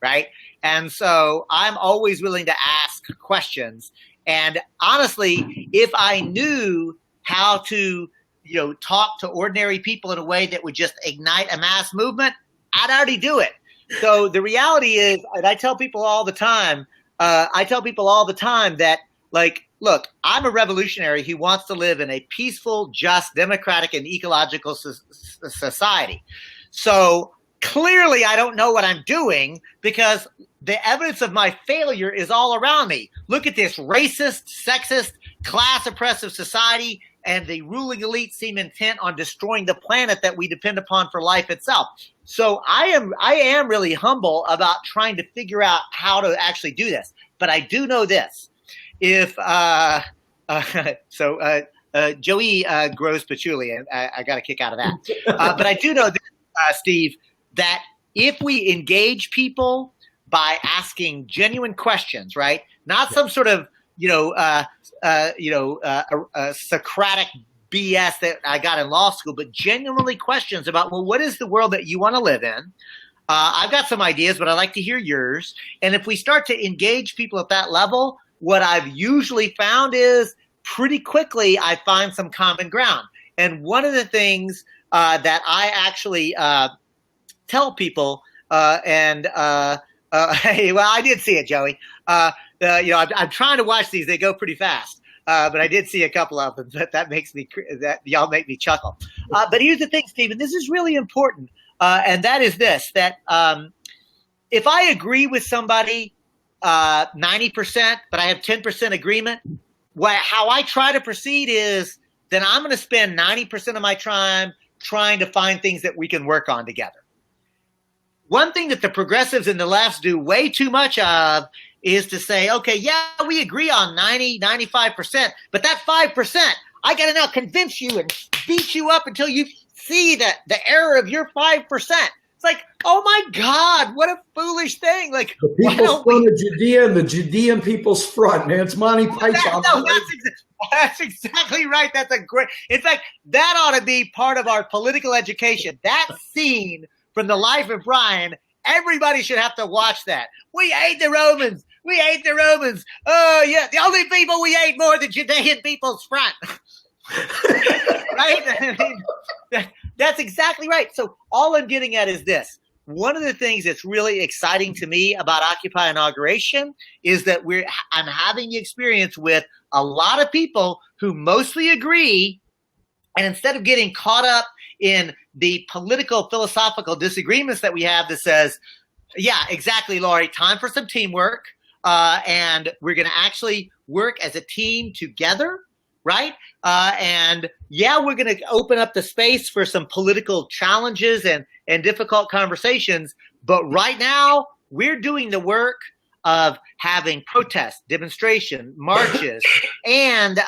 right? And so I'm always willing to ask questions. And honestly, if I knew how to, talk to ordinary people in a way that would just ignite a mass movement, I'd already do it. So the reality is, and I tell people all the time that, like, look, I'm a revolutionary who wants to live in a peaceful, just, democratic, and ecological society. So clearly I don't know what I'm doing because the evidence of my failure is all around me. Look at this racist, sexist, class oppressive society, and the ruling elite seem intent on destroying the planet that we depend upon for life itself. So I am really humble about trying to figure out how to actually do this. But I do know this. If Joey grows patchouli, and I got a kick out of that. But I do know this, Steve, that if we engage people by asking genuine questions, right? Not some sort of Socratic BS that I got in law school, but genuinely questions about, well, what is the world that you want to live in? I've got some ideas, but I'd like to hear yours. And if we start to engage people at that level, what I've usually found is pretty quickly I find some common ground. And one of the things that I actually tell people, hey, well, I did see it, Joey. I'm trying to watch these; they go pretty fast. But I did see a couple of them. That y'all make me chuckle. But here's the thing, Stephen. This is really important, and that is this: that if I agree with somebody 90%, but I have 10% agreement, how I try to proceed is then I'm going to spend 90% of my time trying to find things that we can work on together. One thing that the progressives and the lefts do way too much of is to say, okay, yeah, we agree on 90, 95%, but that 5%, I got to now convince you and beat you up until you see that the error of your 5%. It's like, oh my God, what a foolish thing. Like, the people's front of Judea and the Judean people's front, man. It's Monty Python. That's exactly right. That's a great, in fact, that ought to be part of our political education. That scene from The Life of Brian, everybody should have to watch that. We hate the Romans. We hate the Romans. Oh, yeah. The only people we hate more than Judean people's front. Right? I mean, that's exactly right. So all I'm getting at is this. One of the things that's really exciting to me about Occupy Inauguration is that I'm having the experience with a lot of people who mostly agree, and instead of getting caught up in the political philosophical disagreements that we have that says, yeah, exactly, Laurie, time for some teamwork, and we're going to actually work as a team together, right? And yeah, we're going to open up the space for some political challenges and difficult conversations, but right now we're doing the work of having protests, demonstration, marches, and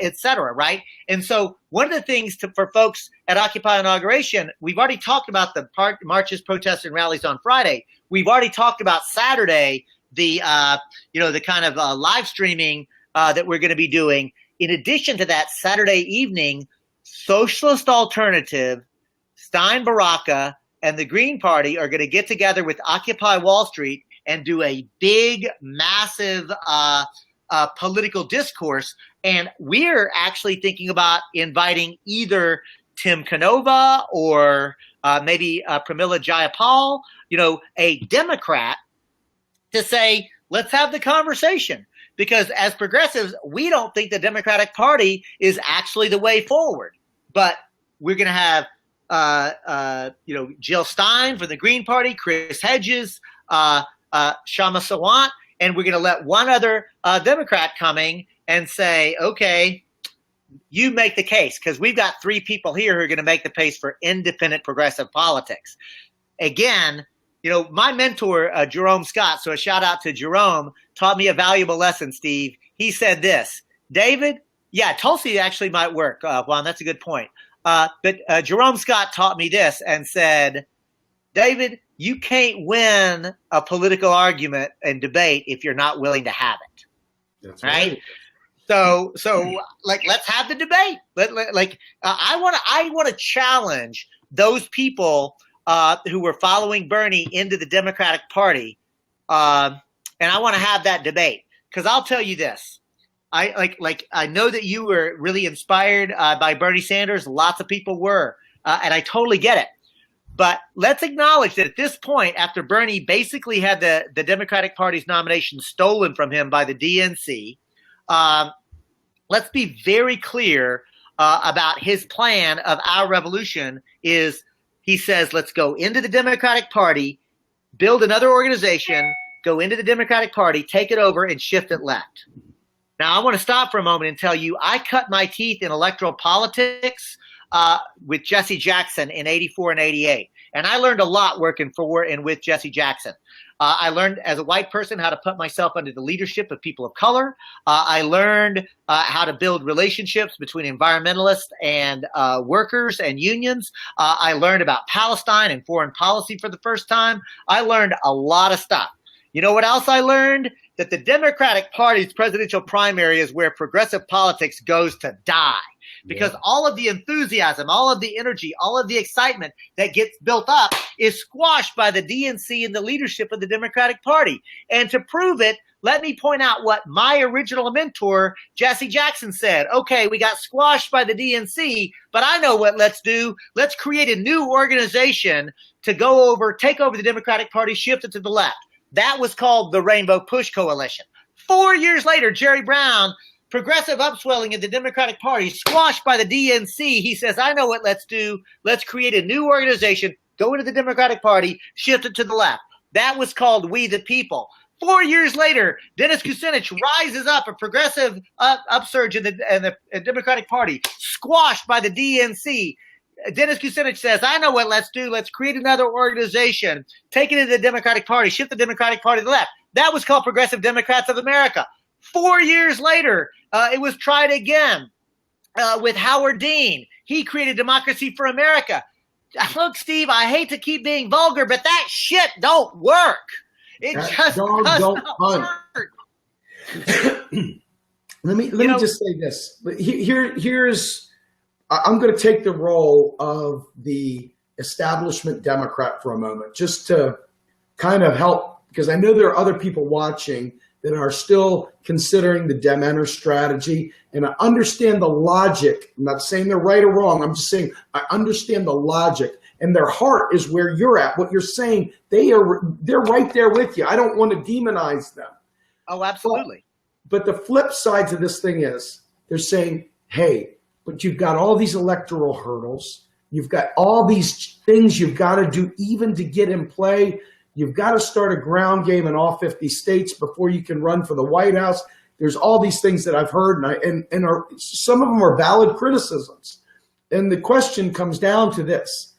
et cetera, right? And so one of the things for folks at Occupy Inauguration, we've already talked about the marches, protests, and rallies on Friday. We've already talked about Saturday, the kind of live streaming that we're going to be doing. In addition to that, Saturday evening, Socialist Alternative, Stein, Baraka, and the Green Party are going to get together with Occupy Wall Street and do a big, massive political discourse. And we're actually thinking about inviting either Tim Canova or maybe Pramila Jayapal, a Democrat, to say, let's have the conversation. Because as progressives, we don't think the Democratic Party is actually the way forward. But we're going to have, Jill Stein from the Green Party, Chris Hedges, Shama Sawant, and we're going to let one other Democrat coming and say, okay, you make the case, because we've got three people here who are going to make the case for independent progressive politics. Again, my mentor, Jerome Scott, so a shout out to Jerome, taught me a valuable lesson, Steve. He said this, David, Tulsi actually might work, Juan, that's a good point. But Jerome Scott taught me this and said, David, you can't win a political argument and debate if you're not willing to have it. That's right. So let's have the debate. I want to challenge those people who were following Bernie into the Democratic Party, and I want to have that debate, because I'll tell you this: I know that you were really inspired by Bernie Sanders. Lots of people were, and I totally get it. But let's acknowledge that at this point, after Bernie basically had the Democratic Party's nomination stolen from him by the DNC, let's be very clear about his plan of our revolution. Is he says, let's go into the Democratic Party, build another organization, go into the Democratic Party, take it over, and shift it left. Now, I want to stop for a moment and tell you, I cut my teeth in electoral politics with Jesse Jackson in 84 and 88. And I learned a lot working for and with Jesse Jackson. I learned as a white person how to put myself under the leadership of people of color. I learned how to build relationships between environmentalists and workers and unions. I learned about Palestine and foreign policy for the first time. I learned a lot of stuff. You know what else I learned? That the Democratic Party's presidential primary is where progressive politics goes to die. Because all of the enthusiasm, all of the energy, all of the excitement that gets built up is squashed by the DNC and the leadership of the Democratic Party. And to prove it, let me point out what my original mentor, Jesse Jackson, said. Okay, we got squashed by the DNC, but I know what let's do. Let's create a new organization to take over the Democratic Party, shift it to the left. That was called the Rainbow Push Coalition. 4 years later, Jerry Brown, progressive upswelling in the Democratic Party, squashed by the DNC. He says, I know what let's do. Let's create a new organization, go into the Democratic Party, shift it to the left. That was called We the People. 4 years later, Dennis Kucinich rises up, a progressive upsurge in the Democratic Party, squashed by the DNC. Dennis Kucinich says, I know what let's do. Let's create another organization, take it into the Democratic Party, shift the Democratic Party to the left. That was called Progressive Democrats of America. 4 years later, it was tried again with Howard Dean. He created Democracy for America. Look, Steve, I hate to keep being vulgar, but that shit don't work. It just doesn't work. Let me just say this. Here's I'm going to take the role of the establishment Democrat for a moment, just to kind of help, because I know there are other people watching that are still considering the Dementor strategy, and I understand the logic. I'm not saying they're right or wrong. I'm just saying I understand the logic, and their heart is where you're at. What you're saying, they're right there with you. I don't want to demonize them. Oh, absolutely. But the flip side to this thing is they're saying, hey, but you've got all these electoral hurdles. You've got all these things you've got to do even to get in play. You've got to start a ground game in all 50 states before you can run for the White House. There's all these things that I've heard, and some of them are valid criticisms. And the question comes down to this.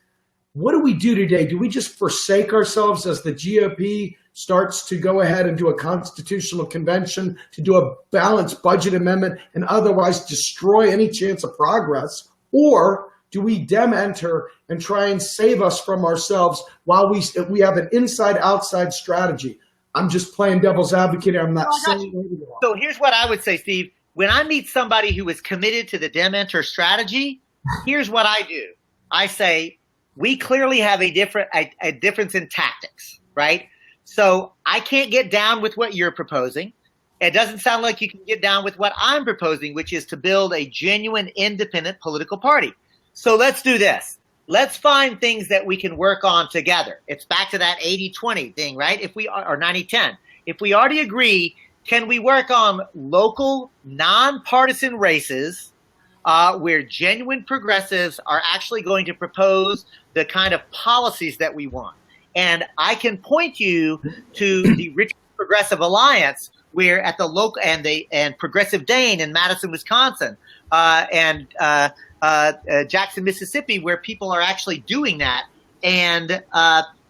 What do we do today? Do we just forsake ourselves as the GOP starts to go ahead and do a constitutional convention, to do a balanced budget amendment, and otherwise destroy any chance of progress? Or do we dementor and try and save us from ourselves while we have an inside-outside strategy? I'm just playing devil's advocate. I'm not saying anything. So here's what I would say, Steve. When I meet somebody who is committed to the Dementor strategy, here's what I do. I say, we clearly have a difference in tactics, right? So I can't get down with what you're proposing. It doesn't sound like you can get down with what I'm proposing, which is to build a genuine independent political party. So let's do this. Let's find things that we can work on together. It's back to that 80-20 thing, right? Or 90-10. if we already agree, can we work on local, nonpartisan races where genuine progressives are actually going to propose the kind of policies that we want? And I can point you to the Rich Progressive Alliance, where at the local and Progressive Dane in Madison, Wisconsin, and Jackson, Mississippi, where people are actually doing that. And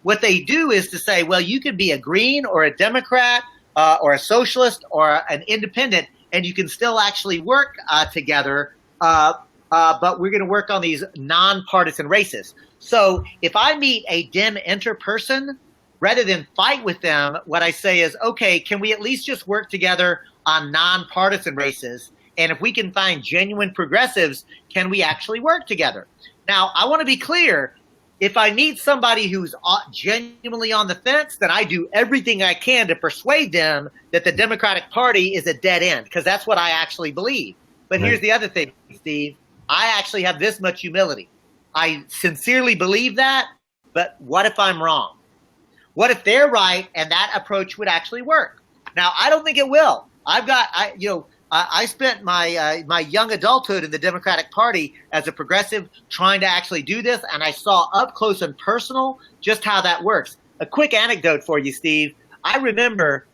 what they do is to say, well, you can be a Green or a Democrat or a socialist or an independent, and you can still actually work together. But we're going to work on these nonpartisan races. So if I meet a Dementor person, rather than fight with them, what I say is, okay, can we at least just work together on nonpartisan races? And if we can find genuine progressives, can we actually work together? Now, I want to be clear. If I meet somebody who's genuinely on the fence, then I do everything I can to persuade them that the Democratic Party is a dead end, because that's what I actually believe. But here's the other thing, Steve. I actually have this much humility. I sincerely believe that, but what if I'm wrong? What if they're right and that approach would actually work? Now, I don't think it will. I spent my young adulthood in the Democratic Party as a progressive trying to actually do this, and I saw up close and personal just how that works. A quick anecdote for you, Steve. I remember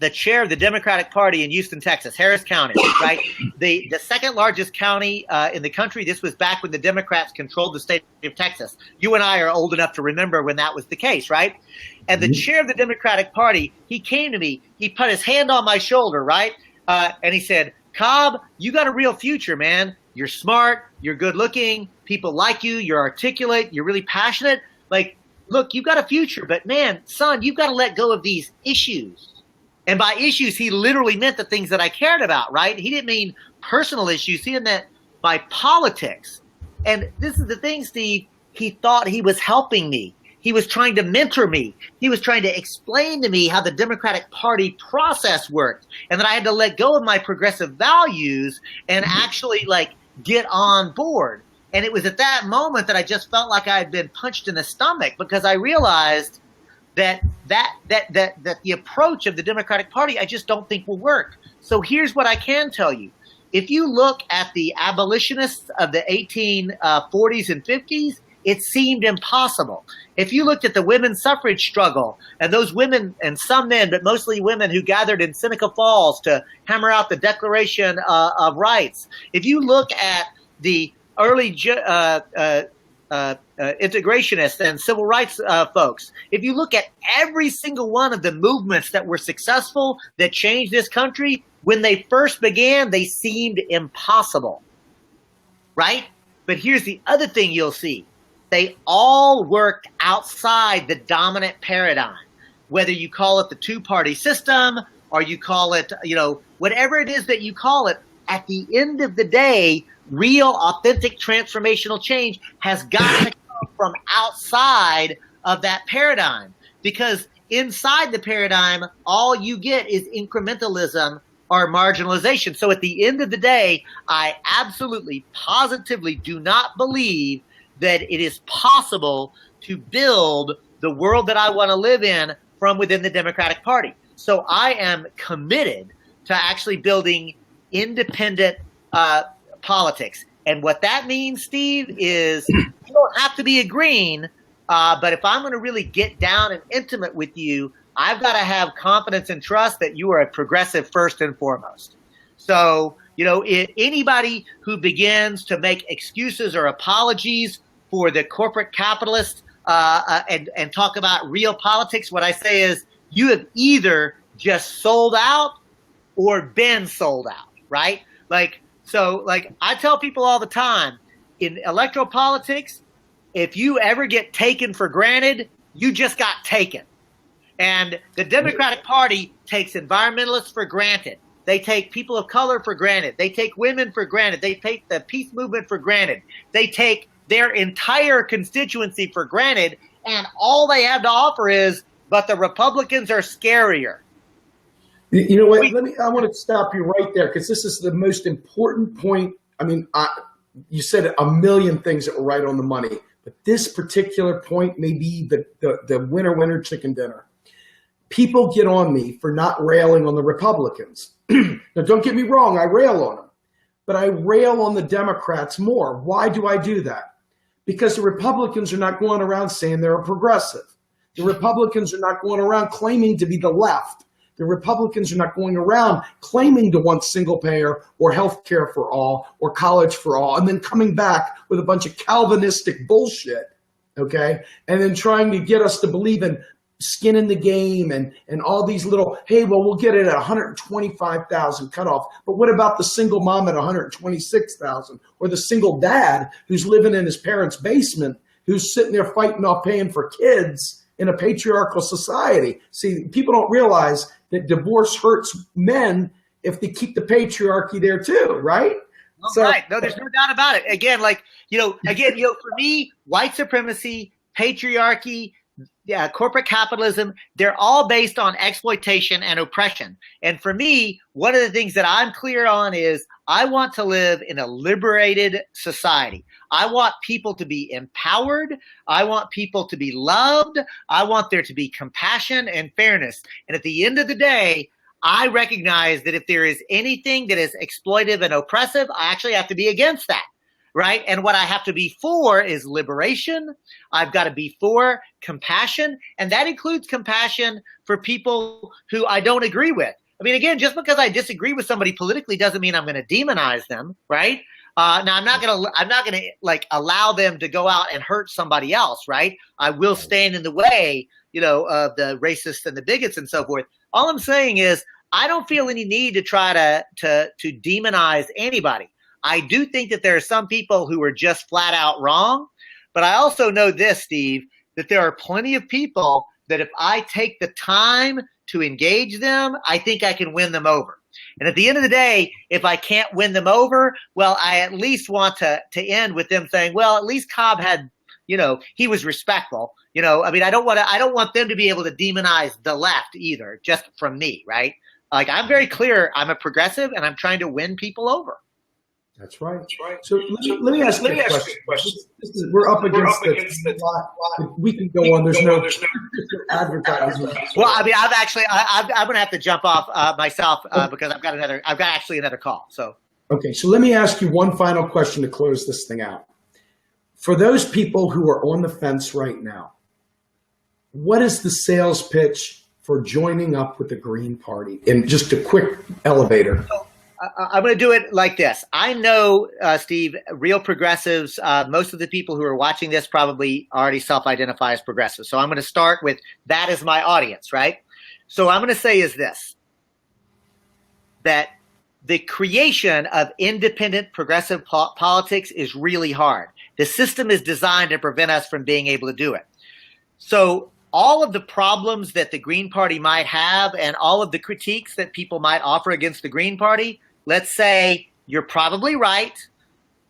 the chair of the Democratic Party in Houston, Texas, Harris County, right? The second largest county in the country. This was back when the Democrats controlled the state of Texas. You and I are old enough to remember when that was the case, right? And the chair of the Democratic Party, he came to me, he put his hand on my shoulder, right? And he said, Cobb, you got a real future, man. You're smart, you're good looking, people like you, you're articulate, you're really passionate. Like, look, you've got a future, but man, son, you've got to let go of these issues. And by issues, he literally meant the things that I cared about, right? He didn't mean personal issues. He meant by politics. And this is the thing, Steve. He thought he was helping me. He was trying to mentor me. He was trying to explain to me how the Democratic Party process worked, and that I had to let go of my progressive values and actually get on board. And it was at that moment that I just felt like I had been punched in the stomach, because I realized that the approach of the Democratic Party I just don't think will work. So here's what I can tell you. If you look at the abolitionists of the 1840s and 50s, it seemed impossible. If you looked at the women's suffrage struggle and those women, and some men, but mostly women, who gathered in Seneca Falls to hammer out the Declaration of Rights, if you look at the early integrationists and civil rights folks, if you look at every single one of the movements that were successful, that changed this country, when they first began, they seemed impossible, right? But here's the other thing you'll see. They all worked outside the dominant paradigm, whether you call it the two-party system or you call it, whatever it is that you call it. At the end of the day, real, authentic, transformational change has got to come from outside of that paradigm, because inside the paradigm, all you get is incrementalism or marginalization. So at the end of the day, I absolutely, positively do not believe that it is possible to build the world that I want to live in from within the Democratic Party. So I am committed to actually building independent politics. And what that means, Steve, is you don't have to be a Green, but if I'm going to really get down and intimate with you, I've got to have confidence and trust that you are a progressive first and foremost. So, anybody who begins to make excuses or apologies for the corporate capitalist and talk about real politics, what I say is you have either just sold out or been sold out, right? So I tell people all the time, in electoral politics, if you ever get taken for granted, you just got taken. And the Democratic Party takes environmentalists for granted. They take people of color for granted. They take women for granted. They take the peace movement for granted. They take their entire constituency for granted, and all they have to offer is, but the Republicans are scarier. You know what? I want to stop you right there, because this is the most important point. I mean, you said a million things that were right on the money, but this particular point may be the winner chicken dinner. people get on me for not railing on the Republicans. Now, don't get me wrong, I rail on them, but I rail on the Democrats more. Why do I do that? Because the Republicans are not going around saying they're a progressive. The Republicans are not going around claiming to be the left. The Republicans are not going around claiming to want single payer or health care for all or college for all, and then coming back with a bunch of Calvinistic bullshit, okay? And then trying to get us to believe in skin in the game and all these little, hey, well, we'll get it at 125,000 cutoff. But what about the single mom at 126,000 or the single dad who's living in his parents' basement, who's sitting there fighting off paying for kids in a patriarchal society? See, people don't realize that divorce hurts men if they keep the patriarchy there too, right? Oh, so, right. No, there's no doubt about it. Again, for me, white supremacy, patriarchy, corporate capitalism, they're all based on exploitation and oppression. And for me, one of the things that I'm clear on is I want to live in a liberated society. I want people to be empowered. I want people to be loved. I want there to be compassion and fairness. And at the end of the day, I recognize that if there is anything that is exploitive and oppressive, I actually have to be against that. Right? And what I have to be for is liberation. I've got to be for compassion. And that includes compassion for people who I don't agree with. I mean, again, just because I disagree with somebody politically doesn't mean I'm going to demonize them. Right? Now, I'm not going to like allow them to go out and hurt somebody else. Right? I will stand in the way, of the racists and the bigots and so forth. All I'm saying is I don't feel any need to try to demonize anybody. I do think that there are some people who are just flat out wrong, but I also know this, Steve, that there are plenty of people that if I take the time to engage them, I think I can win them over. And at the end of the day, if I can't win them over, well, I at least want to end with them saying, well, at least Cobb had, he was respectful. I mean, I don't want them to be able to demonize the left either, just from me, right? Like, I'm very clear, I'm a progressive and I'm trying to win people over. That's right. So let me ask you a question. We're up against the we can go on. There's no advertising. Well, I mean, I'm going to have to jump off myself because I've got actually another call. So okay. So let me ask you one final question to close this thing out. For those people who are on the fence right now, what is the sales pitch for joining up with the Green Party? In just a quick elevator. I'm going to do it like this. I know, Steve, real progressives, most of the people who are watching this probably already self-identify as progressives. So I'm going to start with that as my audience, right? So I'm going to say is this, that the creation of independent progressive politics is really hard. The system is designed to prevent us from being able to do it. So all of the problems that the Green Party might have and all of the critiques that people might offer against the Green Party, let's say you're probably right.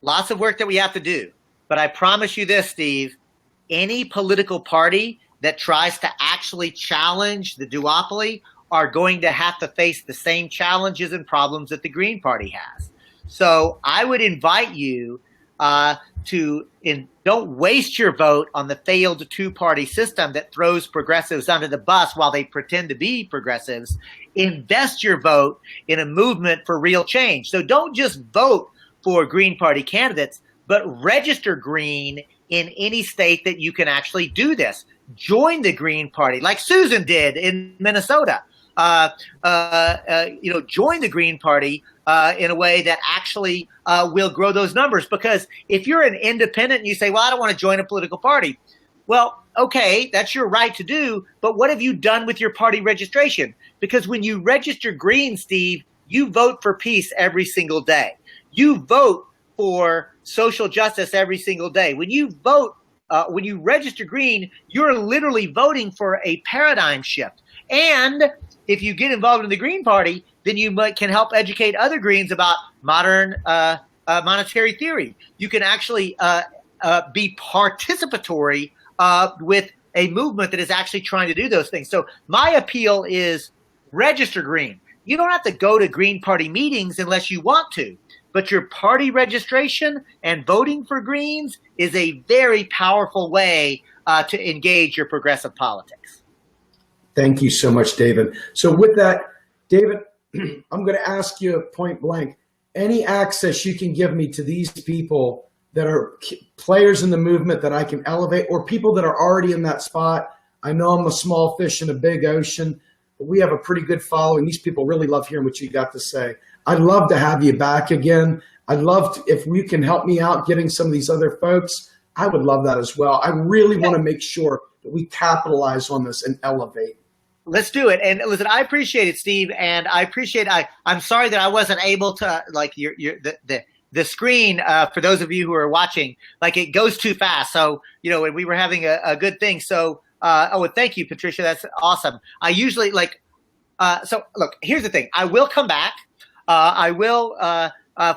Lots of work that we have to do. But I promise you this, Steve, any political party that tries to actually challenge the duopoly are going to have to face the same challenges and problems that the Green Party has. So I would invite you don't waste your vote on the failed two-party system that throws progressives under the bus while they pretend to be progressives. Invest your vote in a movement for real change. So don't just vote for Green Party candidates, but register Green in any state that you can actually do this. Join the Green Party like Susan did in Minnesota. Join the Green Party in a way that actually will grow those numbers. Because if you're an independent and you say, well, I don't want to join a political party. Well, okay, that's your right to do. But what have you done with your party registration? Because when you register Green, Steve, you vote for peace every single day. You vote for social justice every single day. When you vote, when you register Green, you're literally voting for a paradigm shift. And if you get involved in the Green Party, then you can help educate other Greens about modern monetary theory. You can actually be participatory with a movement that is actually trying to do those things. So my appeal is register Green. You don't have to go to Green Party meetings unless you want to, but your party registration and voting for Greens is a very powerful way to engage your progressive politics. Thank you so much, David. So with that, David, I'm going to ask you point blank, any access you can give me to these people that are players in the movement that I can elevate, or people that are already in that spot. I know I'm a small fish in a big ocean, but we have a pretty good following. These people really love hearing what you got to say. I'd love to have you back again. I'd love to, if you can help me out getting some of these other folks, I would love that as well. I really want to make sure that we capitalize on this and elevate. Let's do it. And listen, I appreciate it, Steve, and I appreciate. I'm sorry that I wasn't able to the screen for those of you who are watching. Like, it goes too fast. So and we were having a good thing. So and thank you, Patricia. That's awesome. I usually so look. Here's the thing. I will come back. I will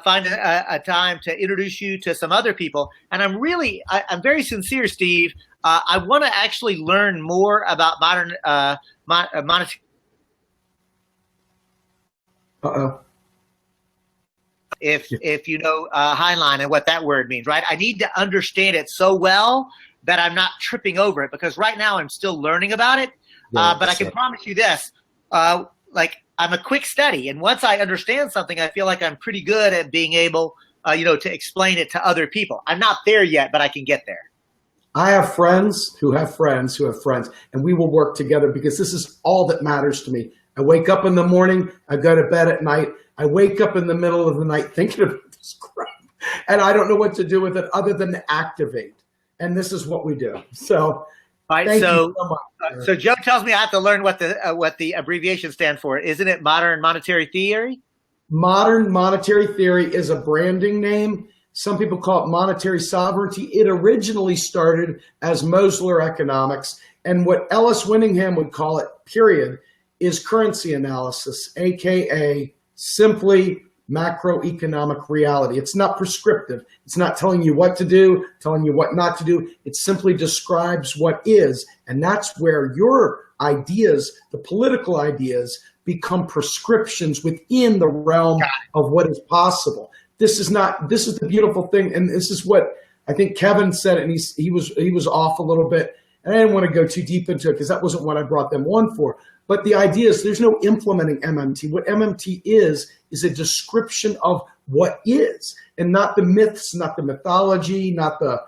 find a time to introduce you to some other people. And I'm very sincere, Steve. I want to actually learn more about modern monetary. If you know Heinlein and what that word means, right? I need to understand it so well that I'm not tripping over it, because right now I'm still learning about it. But I can promise you this, I'm a quick study. And once I understand something, I feel like I'm pretty good at being able, to explain it to other people. I'm not there yet, but I can get there. I have friends who have friends who have friends, and we will work together, because this is all that matters to me. I wake up in the morning, I go to bed at night, I wake up in the middle of the night thinking about this crap, and I don't know what to do with it other than to activate. And this is what we do. So, right, thank you so much. So Joe tells me I have to learn what the abbreviation stands for. Isn't it modern monetary theory? Modern monetary theory is a branding name. Some people call it monetary sovereignty. It originally started as Mosler economics, and what Ellis Winningham would call it, period, is currency analysis, aka simply macroeconomic reality. It's not prescriptive. It's not telling you what to do, telling you what not to do. It simply describes what is, and that's where your ideas, the political ideas, become prescriptions within the realm of what is possible. This is the beautiful thing, and this is what I think Kevin said, and he was off a little bit, and I didn't want to go too deep into it because that wasn't what I brought them on for. But the idea is there's no implementing MMT. What MMT is a description of what is, and not the myths, not the mythology, not the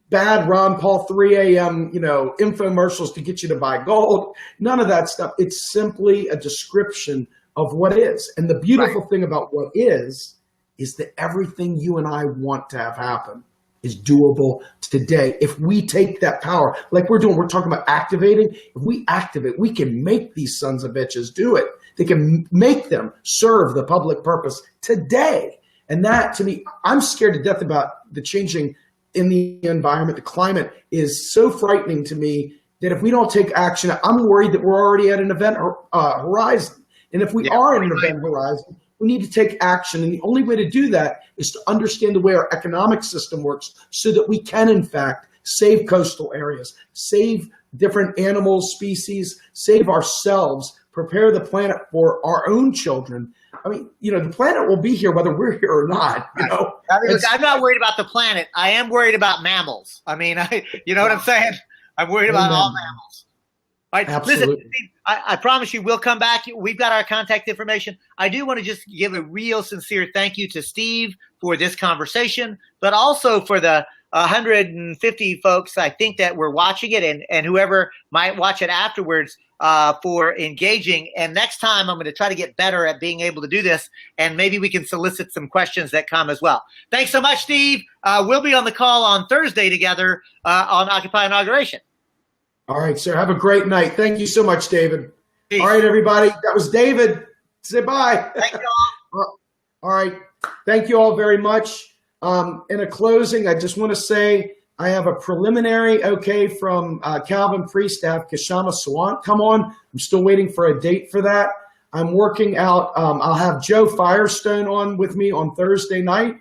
bad Ron Paul 3 a.m. Infomercials to get you to buy gold. None of that stuff. It's simply a description of what is. And the beautiful thing about what is that everything you and I want to have happen is doable today. If we take that power, like we're doing, we're talking about activating. If we activate, we can make these sons of bitches do it. They can make them serve the public purpose today. And that, to me, I'm scared to death about the changing in the environment. The climate is so frightening to me that if we don't take action, I'm worried that we're already at an event horizon. And if we are at an event horizon, we need to take action. And the only way to do that is to understand the way our economic system works so that we can, in fact, save coastal areas, save different animal species, save ourselves, prepare the planet for our own children. I mean, the planet will be here whether we're here or not. I'm not worried about the planet. I am worried about mammals. I mean, you know what I'm saying? I'm worried about all mammals. Right. Absolutely. Listen, I promise you we'll come back. We've got our contact information. I do want to just give a real sincere thank you to Steve for this conversation, but also for the 150 folks I think that were watching it and whoever might watch it afterwards for engaging. And next time I'm going to try to get better at being able to do this, and maybe we can solicit some questions that come as well. Thanks so much, Steve. We'll be on the call on Thursday together on Occupy Inauguration. All right, sir. Have a great night. Thank you so much, David. Peace. All right, everybody. That was David. Say bye. Thank you all. All right. Thank you all very much. In a closing, I just want to say I have a preliminary okay from Calvin Priest to have Kashama Sawant come on. I'm still waiting for a date for that. I'm working out. I'll have Joe Firestone on with me on Thursday night.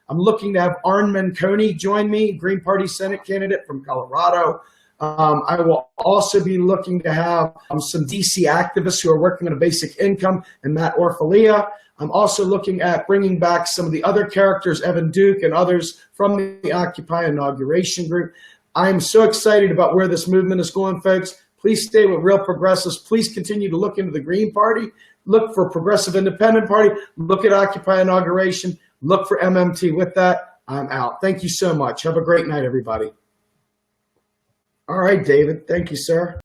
I'm looking to have Arn Manconi join me, Green Party Senate candidate from Colorado. I will also be looking to have some DC activists who are working on a basic income, and Matt Orfalia. I'm also looking at bringing back some of the other characters, Evan Duke and others from the Occupy Inauguration group. I am so excited about where this movement is going, folks. Please stay with Real Progressives. Please continue to look into the Green Party. Look for Progressive Independent Party. Look at Occupy Inauguration. Look for MMT. With that, I'm out. Thank you so much. Have a great night, everybody. All right, David. Thank you, sir.